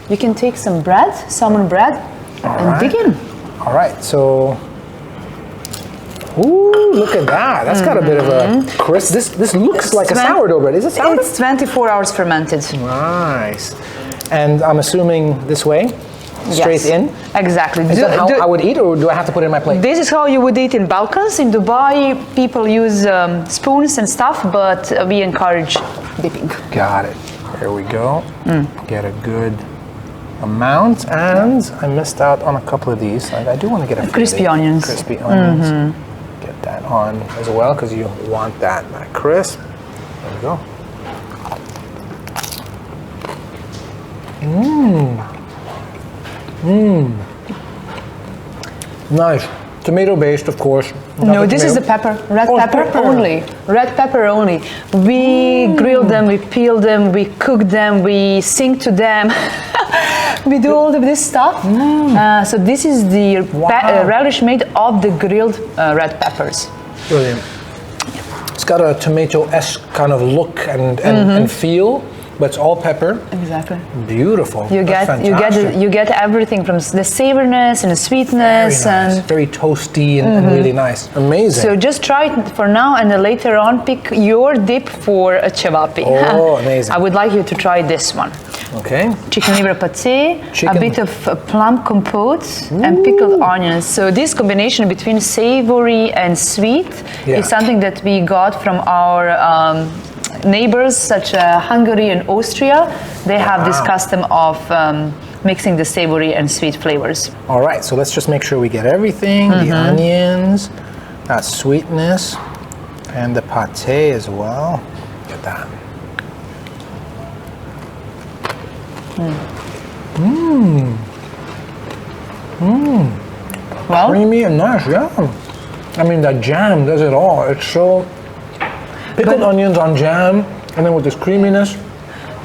You can take some bread, salmon bread, and begin. All right, so, ooh, look at that. That's got a bit of a crisp. This looks like a sourdough bread. Is it sourdough? It's 24 hours fermented. Nice. And I'm assuming this way, straight in? Exactly. Is that how I would eat, or do I have to put it in my plate? This is how you would eat in Balkans. In Dubai, people use spoons and stuff, but we encourage dipping. Got it. There we go. Get a good amount, and I missed out on a couple of these. I do want to get a crispy onions. Crispy onions. Get that on as well, because you want that crisp. There we go. Nice. Tomato based, of course. No, this is the pepper. Red pepper only. Red pepper only. We grill them, we peel them, we cook them, we sing to them. We do all of this stuff. So this is the relish made of the grilled red peppers. Brilliant. It's got a tomato-esque kind of look and feel, but it's all pepper. Exactly. Beautiful. You get everything from the savoriness and the sweetness. Very nice. And very toasty and really nice. Amazing. so just try it for now, and then later on pick your dip for a cevapi. Oh, amazing. I would like you to try this one. Okay. Chicken liver pâté, a bit of plum compote, and pickled onions. So this combination between savory and sweet is something that we got from our neighbors, such as Hungary and Austria. They have this custom of mixing the savory and sweet flavors. All right, so let's just make sure we get everything, the onions, that sweetness, and the pâté as well. Get that. Well, Creamy and nice, yeah. I mean, that jam does it all. It's so pickled onions on jam, and then with this creaminess.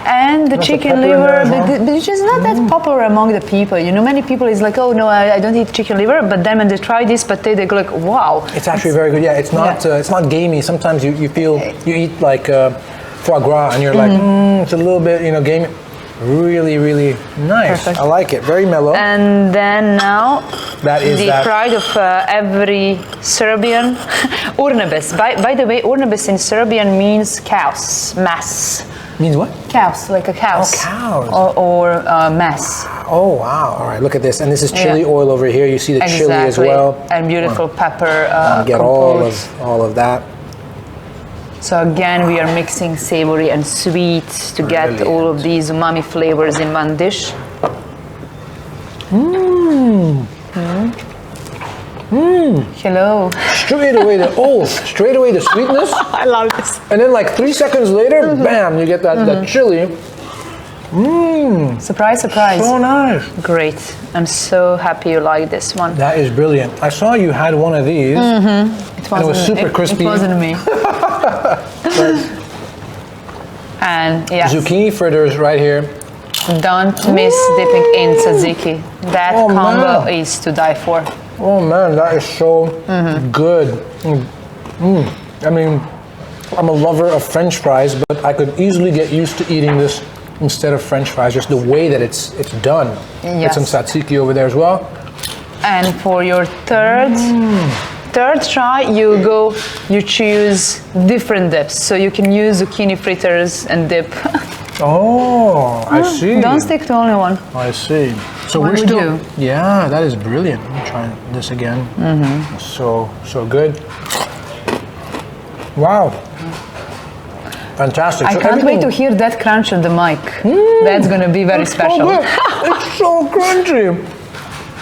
and the chicken liver, which is not that popular among the people. You know, many people is like, oh no, I don't eat chicken liver. But then when they try this pâté, they go like, wow. It's actually very good. Yeah, it's not gamey. Sometimes you feel you eat like foie gras, and you're like, it's a little bit, you know, gamey. Really, really nice. Perfect. I like it. Very mellow. And then now, That is the pride of every Serbian, urnebes. By the way, urnebes in Serbian means cows, mass. Means what? Cows, like a cows. Oh, cows. Or mass. Oh, wow. All right, look at this. And this is chili oil over here. You see the chili as well. And beautiful pepper. Get all of that. So again, we are mixing savory and sweet to get all of these umami flavors in one dish. Hello. Straight away the sweetness. I love this. And then like 3 seconds later, bam, you get that chili. Surprise, surprise. So nice. Great. I'm so happy you like this one. That is brilliant. I saw you had one of these. And it was super crispy. It wasn't me. And yes, Zucchini fritters right here. don't miss dipping in tzatziki. That combo is to die for. Oh man, that is so good. I mean, I'm a lover of French fries, but I could easily get used to eating this instead of French fries, just the way that it's done. Yes. Get some tzatziki over there as well. And for your third try, you choose different dips. So you can use zucchini fritters and dip. Oh, I see. Don't stick to only one. I see. So What we're would still. you? Yeah, that is brilliant. I'm trying this again. So good. Wow. Fantastic. I So can't wait to everything- hear that crunch on the mic. That's going to be very It's so special. good. It's so crunchy.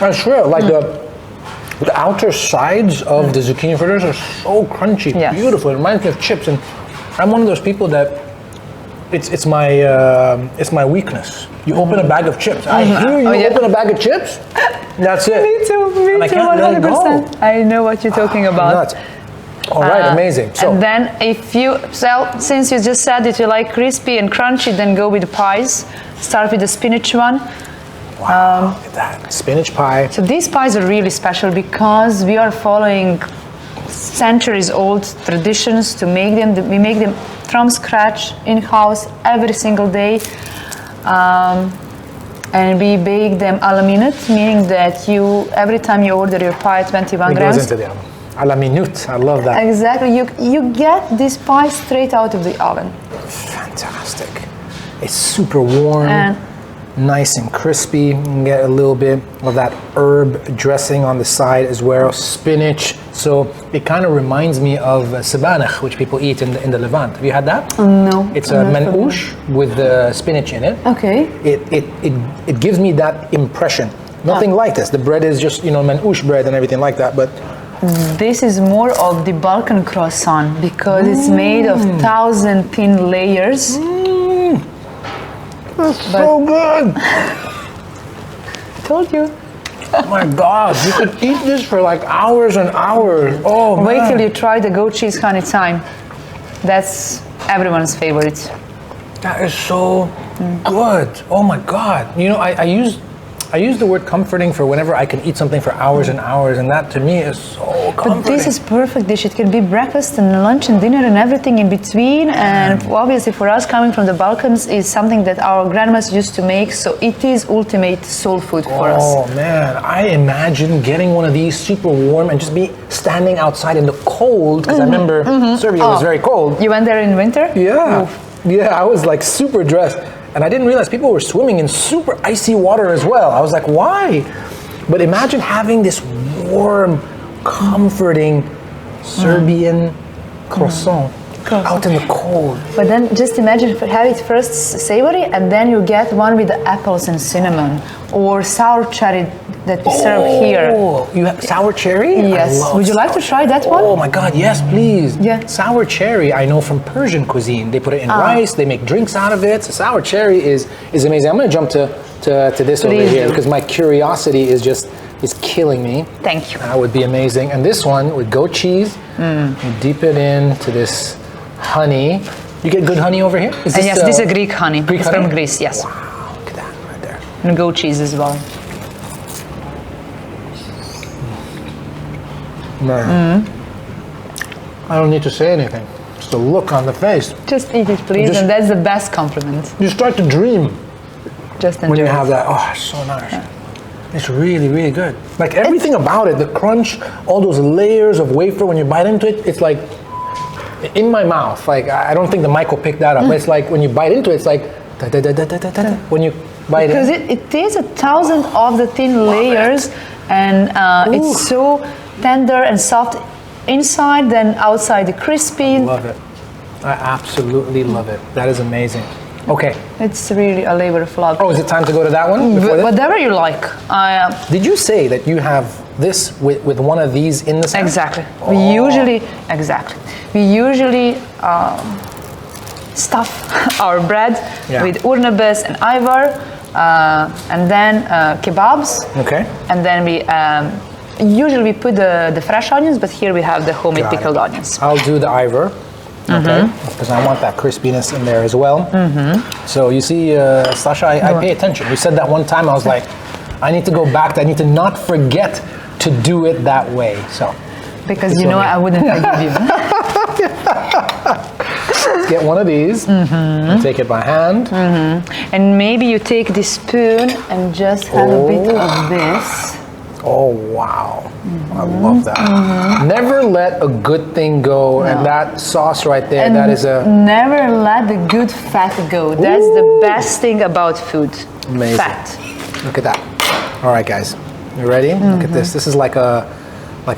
I swear, like the outer sides of the zucchini fritters are so crunchy, Yes. beautiful. It reminds me of chips, and I'm one of those people that it's my weakness. You open a bag of chips. I hear you Oh, yeah. open a bag of chips. That's it. Me too, And I can't let it go. 100%. I know what you're talking about. Nuts. All right, amazing. So And then since you just said that you like crispy and crunchy, then go with the pies. Start with the spinach one. wow, look at that spinach pie. So these pies are really special because we are following centuries-old traditions to make them. We make them from scratch, in-house, every single day. And we bake them à la minute, meaning that every time you order your pie, 21 It grams. goes into the oven. À la minute. I love that. Exactly. You get this pie straight out of the oven. Fantastic. It's super warm, And- nice and crispy. You can get a little bit of that herb dressing on the side as well, spinach. So it kind of reminds me of sabanach, which people eat in the Levant. Have you had that? No. It's a manouche with spinach in it. Okay. It gives me that impression. Nothing like this. The bread is just, manouche bread and everything like that, but This is more of the Balkan croissant because it's made of 1,000 thin layers. it's so good. Told you. Oh my God, you could eat this for like hours and hours. Oh, Wait man. till you try the goat cheese honey thyme. That's everyone's favorite. That is so good. Oh my God. I use the word comforting for whenever I can eat something for hours and hours, and that to me is so comforting. But this is perfect dish. It can be breakfast and lunch and dinner and everything in between. And obviously for us coming from the Balkans is something that our grandmas used to make. So it is ultimate soul food for us. Oh man, I imagine getting one of these super warm and just be standing outside in the cold, because I remember Serbia was very cold. You went there in winter? Yeah, yeah, I was like super dressed. And I didn't realize people were swimming in super icy water as well. I was like, why? But imagine having this warm, comforting Serbian croissant out in the cold. But then just imagine have it first savory and then you get one with the apples and cinnamon or sour cherry that we serve here. Oh, you have sour cherry? I Yes. love Would you like to try that one? Oh my God, yes, please. Yeah. Sour cherry, I know from Persian cuisine. They put it in rice, they make drinks out of it. So sour cherry is amazing. I'm gonna jump to this over Please here do. because my curiosity is killing me. Thank you. That would be amazing. And this one with goat cheese, you dip it into this honey. You get good honey over here? Is Yes, this is a Greek honey. Greek It's honey? from Greece, yes. Wow, look at that right there. And goat cheese as well. Man. I don't need to say anything. Just the look on the face. Just eat it, please, Just- and that's the best compliment. You start to dream Just when enjoy you it. have that. Oh, it's so nourishing. It's really, really good. Like everything about it, the crunch, all those layers of wafer, when you bite into it, it's like in my mouth. Like I don't think the mic will pick that up. It's like when you bite into it, it's like da, da, da, da, da, da, da, when you bite Because in. it is 1,000 of the thin layers, and it's so tender and soft inside, then outside the crispy. Love it. I absolutely love it. That is amazing. Okay. It's really a labor of love. Oh, is it time to go to that one? before this? Whatever you like. Did you say that you have this with one of these in the center? Exactly. Oh. We usually stuff our bread Yeah. with urnebes and ivar, and then kebabs. Okay. And then we usually we put the fresh onions, but here we have the homemade Got it. pickled onions. I'll do the Ivor, okay, because I want that crispiness in there as well. So you see, Stasha, I pay attention. You said that one time, I was like, I need to go back. I need to not forget to do it that way. So Because It's you know only- I wouldn't forgive you. Let's get one of these and take it by hand. And maybe you take this spoon and just have a bit of this. Oh, wow. I love that. Never let a good thing go. And that sauce right there, And that is a... never let the good fat go. That's the best thing about food. Amazing. Fat. Look at that. All right, guys. You ready? Look at this. This is like a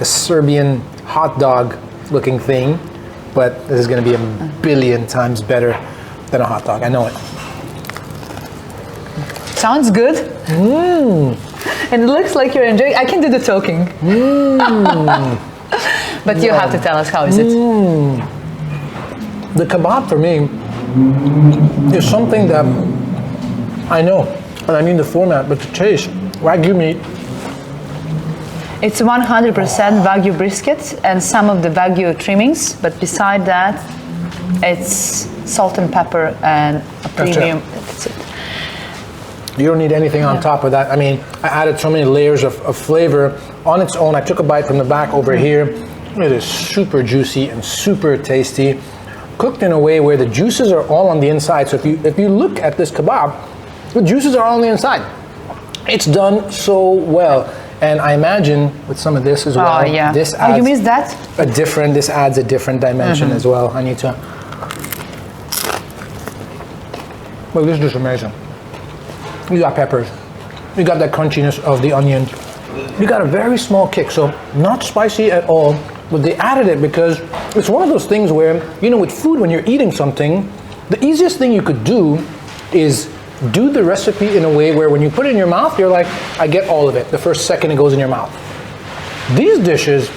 Serbian hot dog looking thing, but this is going to be a billion times better than a hot dog. I know it. Sounds good. And it looks like you're enjoying. I can do the talking. But you have to tell us, how is it? The kebab for me is something that I know, and I mean the format, but the taste. Wagyu meat. It's 100% Wagyu brisket and some of the Wagyu trimmings, but beside that, it's salt and pepper and a premium. That's it. You don't need anything on top of that. I mean, I added so many layers of flavor on its own. I took a bite from the back over here. It is super juicy and super tasty, cooked in a way where the juices are all on the inside. So if you look at this kebab, the juices are all on the inside. It's done so well. And I imagine with some of this as well. Oh, yeah. This adds you missed that? This adds a different dimension as well, Anita. Well, this is just amazing. You got peppers. You got that crunchiness of the onion. You got a very small kick, so not spicy at all, but they added it because it's one of those things where, you know, with food, when you're eating something, the easiest thing you could do is do the recipe in a way where when you put it in your mouth, you're like, I get all of it the first second it goes in your mouth. These dishes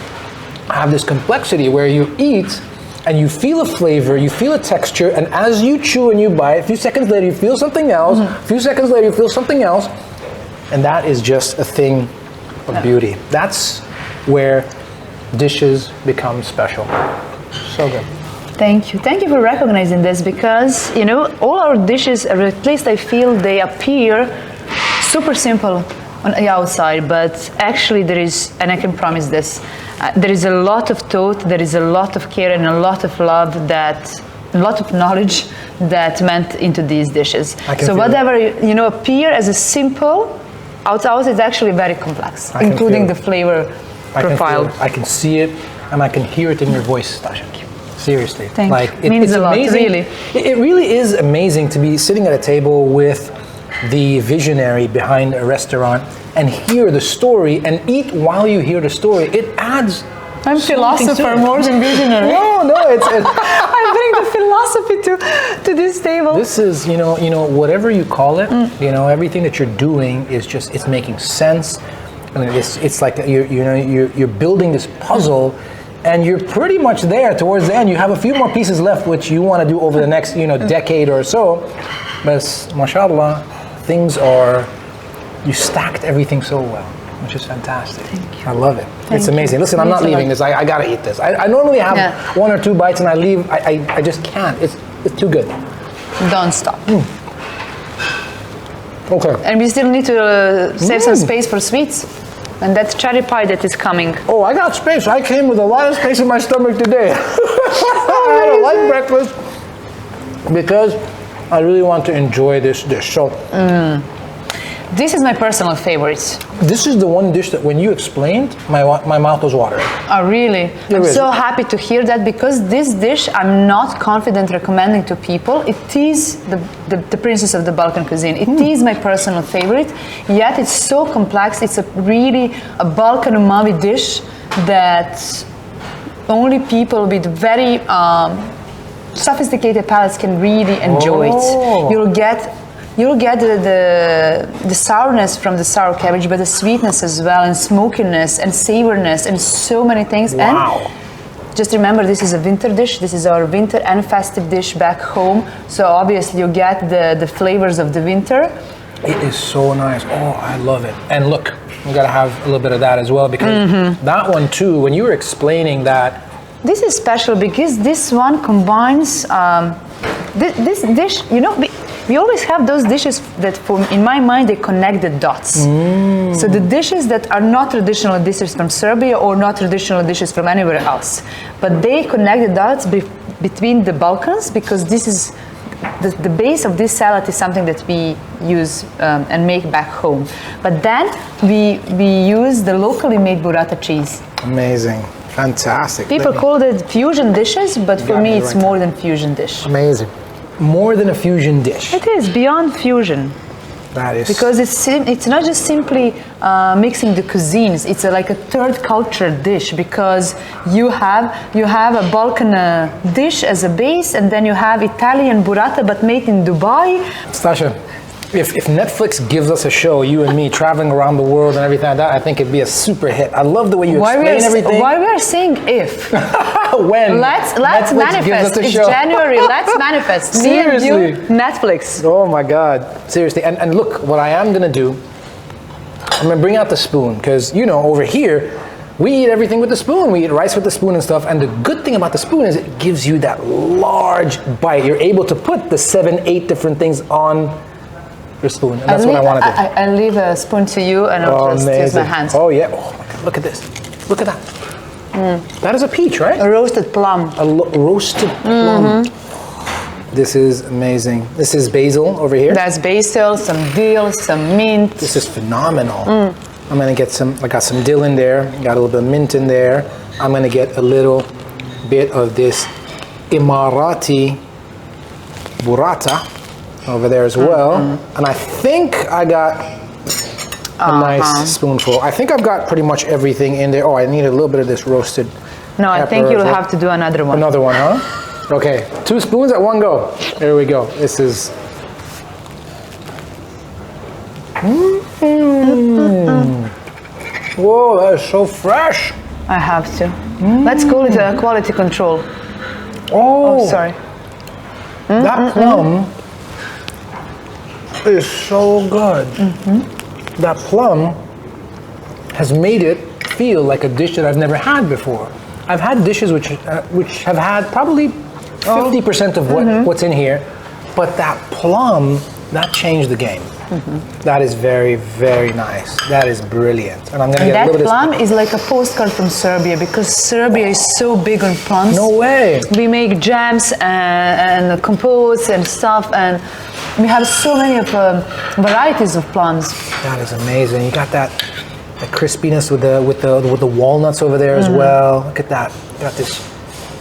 have this complexity where you eat and you feel a flavor, you feel a texture, and as you chew and you bite, a few seconds later you feel something else, a few seconds later you feel something else, and that is just a thing of beauty. That's where dishes become special. So good. Thank you. Thank you for recognizing this because, you know, all our dishes, or at least I feel they appear super simple on the outside, but actually there is, and I can promise this, there is a lot of thought, there is a lot of care and a lot of love a lot of knowledge that went into these dishes. So whatever, you know, appear as a simple, outside is actually very complex, including the flavor profile. I can see it and I can hear it in your voice, Stasha. Seriously. Thank you. It means a lot, really. It really is amazing to be sitting at a table with the visionary behind a restaurant and hear the story and eat while you hear the story. It adds. I'm philosopher more than visionary. No, it's I bring the philosophy to this table. This is, you know, whatever you call it, you know, everything that you're doing is just, it's making sense. I mean, it's like you're building this puzzle. And you're pretty much there towards the end. You have a few more pieces left, which you want to do over the next, you know, decade or so. But mashallah, you stacked everything so well, which is fantastic. Thank you. I love it. It's amazing. Listen, I'm not leaving this. I gotta eat this. I normally have one or two bites and I leave. I just can't. It's too good. Don't stop. Okay. And we still need to save some space for sweets. And that cherry pie that is coming. Oh, I got space. I came with a lot of space in my stomach today. I had a light breakfast because I really want to enjoy this dish. So, this is my personal favorite. This is the one dish that when you explained, my mouth was watering. Oh, really? I'm so happy to hear that because this dish I'm not confident recommending to people. It is the princess of the Balkan cuisine. It is my personal favorite, yet it's so complex. It's really a Balkan umami dish that only people with very sophisticated palates can really enjoy it. You'll get the sourness from the sour cabbage, but the sweetness as well, and smokiness, and savoriness, and so many things. Wow. And just remember, this is a winter dish. This is our winter and festive dish back home. So obviously you get the flavors of the winter. It is so nice. Oh, I love it. And look, we gotta have a little bit of that as well because that one too, when you were explaining that. This is special because this one combines, this dish, you know, we always have those dishes that, in my mind, they connect the dots. So the dishes that are not traditional dishes from Serbia or not traditional dishes from anywhere else, but they connect the dots between the Balkans, because this is the base of this salad is something that we use and make back home. But then we use the locally made burrata cheese. Amazing. Fantastic. People call it fusion dishes, but for me it's more than fusion dish. Amazing. More than a fusion dish. It is beyond fusion. That is. Because it's not just simply mixing the cuisines. It's like a third culture dish, because you have a Balkan dish as a base, and then you have Italian burrata but made in Dubai. Stasha, if Netflix gives us a show, you and me traveling around the world and everything like that, I think it'd be a super hit. I love the way you explain everything. Why we are saying if? When? Let's Netflix manifest. gives us a It's show. January. Let's manifest. Seriously. Me and you, Netflix. Oh my God, seriously. And look, what I am gonna do, I'm gonna bring out the spoon, because over here, we eat everything with the spoon. We eat rice with the spoon and stuff. And the good thing about the spoon is it gives you that large bite. You're able to put the 7-8 different things on your spoon. And that's what I want to do. I'll leave a spoon to you, and I'll just use my hands. Oh yeah, oh my God, look at this. Look at that. That is a peach, right? A roasted plum. A roasted plum. This is amazing. This is basil over here. That's basil, some dill, some mint. This is phenomenal. I'm gonna get I got some dill in there, got a little bit of mint in there. I'm gonna get a little bit of this Emirati burrata over there as well. And I think I got a nice spoonful. I think I've got pretty much everything in there. Oh, I need a little bit of this roasted No, I think you'll have to do another one. Another one, huh? Okay, 2 spoons at one go. There we go. This is... Whoa, that is so fresh. I have to. Let's call it a quality control. Oh, Sorry. that plum is so good. That plum has made it feel like a dish that I've never had before. I've had dishes which have had probably 50% of what's in here, but that plum, that changed the game. That is very, very nice. That is brilliant. And I'm gonna get a little bit of... That plum is like a postcard from Serbia, because Serbia is so big on plums. No way. We make jams and compotes and stuff, and we have so many varieties of plums. That is amazing. You got that crispiness with the walnuts over there as well. Look at that. You got this.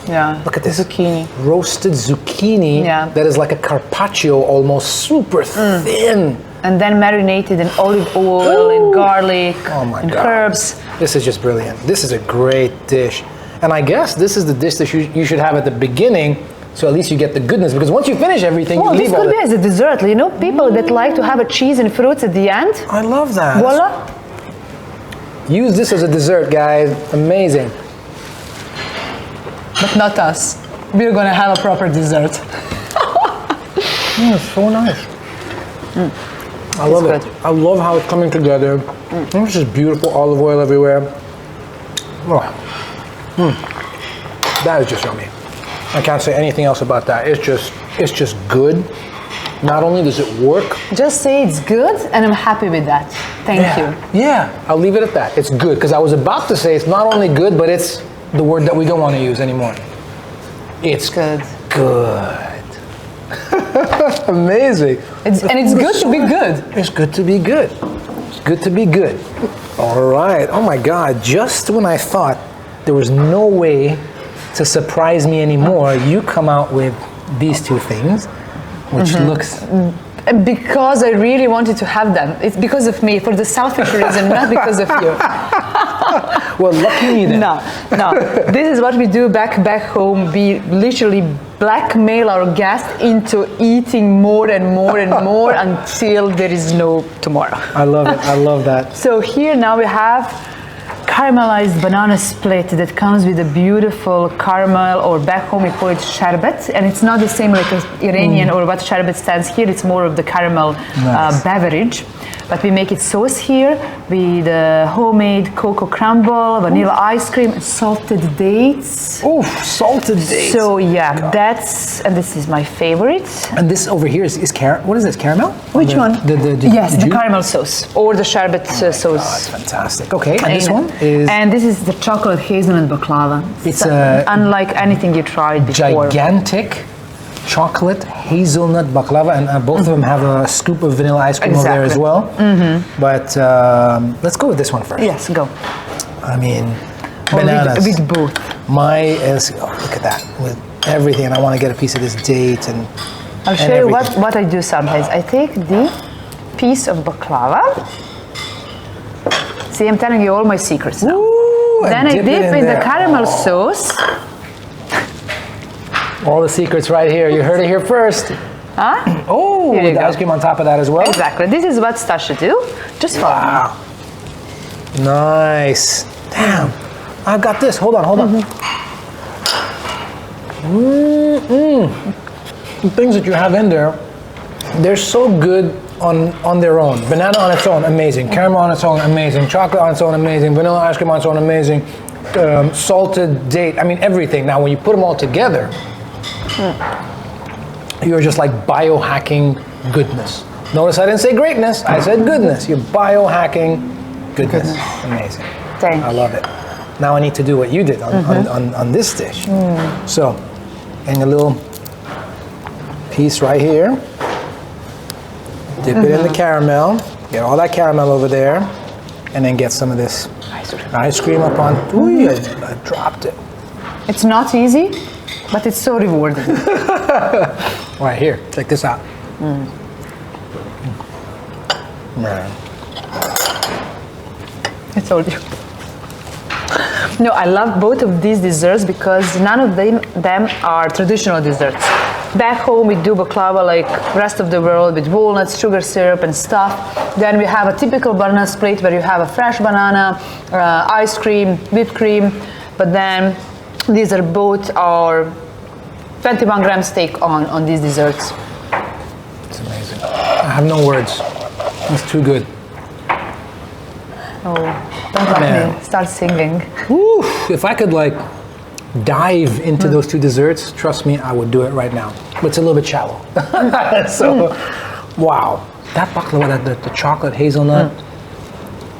Yeah. Look at this. Zucchini. Roasted zucchini. Yeah. That is like a carpaccio, almost super thin. And then marinated in olive oil and garlic and herbs. This is just brilliant. This is a great dish. And I guess this is the dish that you should have at the beginning, so at least you get the goodness, because once you finish everything, Well, you leave this all could be as a dessert. You know, people that like to have a cheese and fruits at the end. I love that. Voila. Use this as a dessert, guys. Amazing. But not us. We're gonna have a proper dessert. It's so nice. I love it. I love how it's coming together. This is beautiful olive oil everywhere. That is just yummy. I can't say anything else about that. It's just good. Not only does it work. Just say it's good, and I'm happy with that. Thank you. Yeah, I'll leave it at that. It's good, because I was about to say it's not only good, but it's the word that we don't want to use anymore. It's Good. Good. Amazing. It's good to be good. It's good to be good. It's good to be good. All right. Oh my God. Just when I thought there was no way to surprise me anymore, you come out with these 2 things, which looks... Because I really wanted to have them. It's because of me, for the selfish reason, not because of you. Well, lucky me then. No. This is what we do back home. We literally blackmail our guests into eating more and more and more until there is no tomorrow. I love it. I love that. So here now we have caramelized banana split that comes with a beautiful caramel, or back home we call it sherbet, and it's not the same like Iranian or what sherbet stands here. It's more of the caramel beverage. But we make it sauce here with homemade cocoa crumble, vanilla ice cream, and salted dates. Ooh, salted dates. So yeah, and this is my favorite. And this over here is what is this, caramel? Which one? Yes, the juice? caramel sauce or the sherbet sauce. Oh, it's fantastic. Okay, and this one is... And this is the chocolate hazelnut baklava. It's unlike anything you tried before. Gigantic chocolate hazelnut baklava, and both of them have a scoop of vanilla ice cream over there as well. But let's go with this one first. Yes, go. I mean, bananas. With both. Look at that, with everything, and I want to get a piece of this date and I'll show you what I do sometimes. I take the piece of baklava. See, I'm telling you all my secrets now. Ooh, then I dip in the caramel sauce. All the secrets right here. You heard it here first. Huh? Oh, with the ice cream on top of that as well. Exactly. This is what Stasha do. Just follow me. Nice. Damn. I've got this. Hold on. The things that you have in there, they're so good on their own. Banana on its own, amazing. Caramel on its own, amazing. Chocolate on its own, amazing. Vanilla ice cream on its own, amazing. Salted date, I mean everything. Now when you put them all together, you're just like biohacking goodness. Notice I didn't say greatness, I said goodness. You're biohacking goodness. Amazing. Thank I love it. Now I need to do what you did on this dish. So, and a little piece right here. Dip it in the caramel. Get all that caramel over there. And then get some of this ice cream up on. Ooh, I dropped it. It's not easy, but it's so rewarding. Right here, check this out. Man. I told you. No, I love both of these desserts because none of them are traditional desserts. Back home we do baklava like rest of the world with walnuts, sugar syrup and stuff. Then we have a typical banana split where you have a fresh banana, ice cream, whipped cream. But then these are both our 21 grams take on these desserts. It's amazing. I have no words. It's too good. Oh, don't let me start singing. Woo, if I could like dive into those two desserts, trust me, I would do it right now. But it's a little bit shallow. So, wow. That baklava, the chocolate hazelnut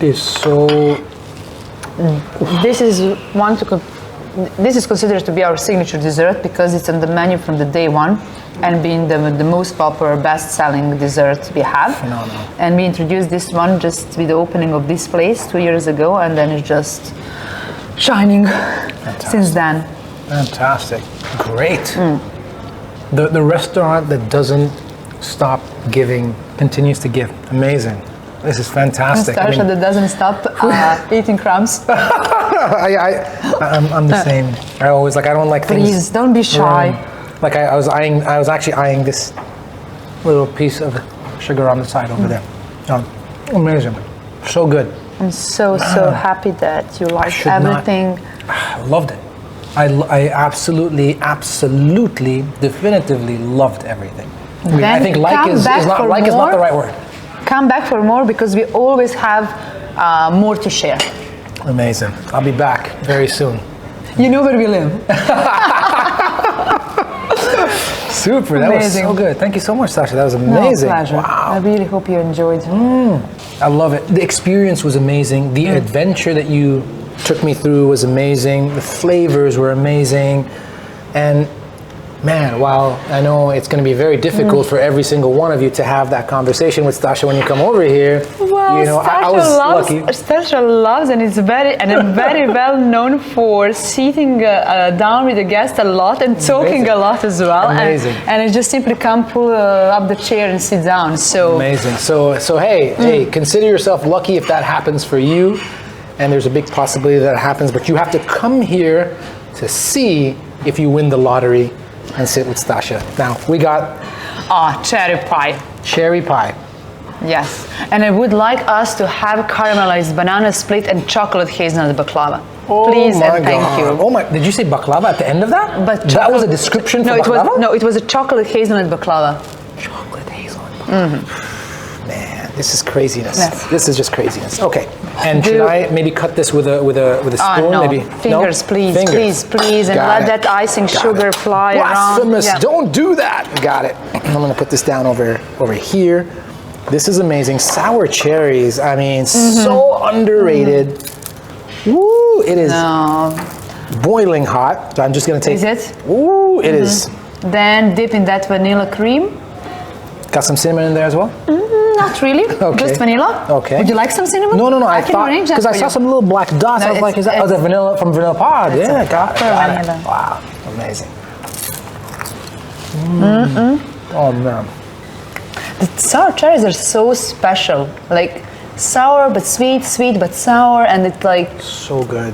is so... This is considered to be our signature dessert because it's on the menu from the day one and being the most popular, best-selling dessert we have. Phenomenal. And we introduced this one just with the opening of this place 2 years ago, and then it's just shining since then. Fantastic. Great. The restaurant that doesn't stop giving continues to give. Amazing. This is fantastic. Stasha that doesn't stop eating crumbs. I'm the same. I always I don't like things. Please don't be shy. Like I was actually eyeing this little piece of sugar on the side over there. Amazing. So good. I'm so happy that you liked everything. I loved it. I absolutely, definitively loved everything. I think like is not the right word. Come back for more because we always have more to share. Amazing. I'll be back very soon. You know where we live. Super. That was so good. Thank you so much, Stasha. That was amazing. No, pleasure. Wow. I really hope you enjoyed. I love it. The experience was amazing. The adventure that you took me through was amazing. The flavors were amazing. And man, while I know it's going to be very difficult for every single one of you to have that conversation with Stasha when you come over here, well, you know, I was lucky. Stasha loves, and I'm very well known for sitting down with the guests a lot and talking a lot as well. Amazing. And I just simply come pull up the chair and sit down. So amazing. So hey, consider yourself lucky if that happens for you. And there's a big possibility that it happens, but you have to come here to see if you win the lottery and sit with Stasha. Now, we got... cherry pie. Cherry pie. Yes. And I would like us to have caramelized banana split and chocolate hazelnut baklava. Please and thank you. Oh my, did you say baklava at the end of that? But that was a description for baklava? It was a chocolate hazelnut baklava. Chocolate hazelnut baklava. Man, This is craziness. Yes. This is just craziness. Okay. And should I maybe cut this with a spoon? No. Maybe Fingers, no? please, Fingers. please, and Got let it. that icing Got sugar it. fly Blasphemous! around. Yeah. Don't do that. Got it. I'm gonna put this down over here. This is amazing. Sour cherries. I mean, so underrated. Woo! It is No. boiling hot. So I'm just gonna take. Is it? Ooh! It is. Then dip in that vanilla cream. Got some cinnamon in there as well. Not really. Okay. Just vanilla. Okay. Would you like some cinnamon? No. I can thought arrange that because I for saw you. some little black dots. No, I was like, is that it's- vanilla from Vanilla Pod? it's Yeah, a got it. proper Got it. vanilla. Wow, amazing. Oh man. The sour cherries are so special. Like sour but sweet, sweet but sour, and it's like So good.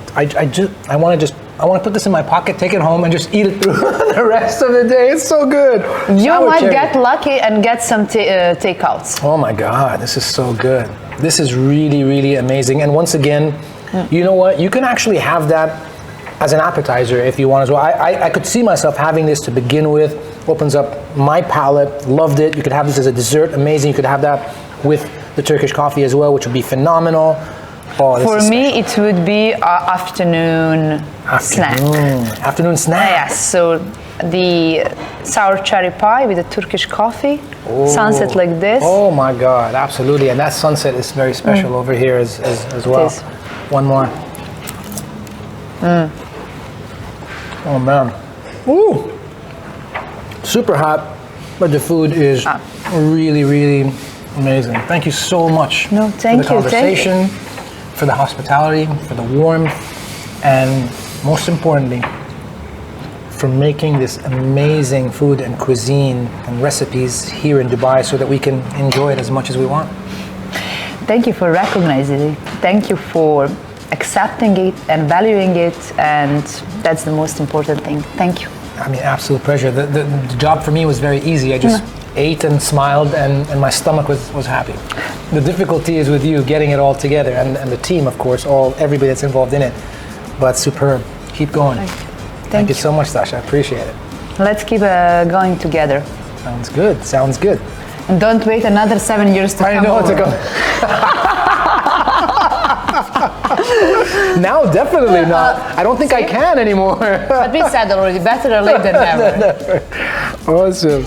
I want to put this in my pocket, take it home, and just eat it through the rest of the day. It's so good. you Sour might cherry. get lucky and get some takeouts. Oh my God, this is so good. This is really, really amazing. And once again, you know what? You can actually have that as an appetizer if you want as well. I could see myself having this to begin with. Opens up my palate. Loved it. You could have this as a dessert. Amazing. You could have that with the Turkish coffee as well, which would be phenomenal. Oh, this For is me, it would be afternoon snack. Afternoon snack. Yes, so the sour cherry pie with the Turkish coffee, sunset like this. Oh my God, absolutely. And that sunset is very special over here as well. is. One more. Oh man. Ooh. Super hot, but the food is really, really amazing. Thank you so much No, thank for the you, conversation, for the hospitality, for the warmth, and most importantly, for making this amazing food and cuisine and recipes here in Dubai so that we can enjoy it as much as we want. Thank you for recognizing it. Thank you for accepting it and valuing it, and that's the most important thing. Thank you. I mean, absolute pleasure. The job for me was very easy. I just ate and smiled, and my stomach was happy. The difficulty is with you getting it all together, and the team, of course, everybody that's involved in it. But superb. Keep going. Thank you so much, Stasha. I appreciate it. Let's keep going together. Sounds good. Sounds good. And don't wait another 7 years to I come know over. to go. Now, definitely not. I don't think I can anymore. But we said already, better late than never. Awesome.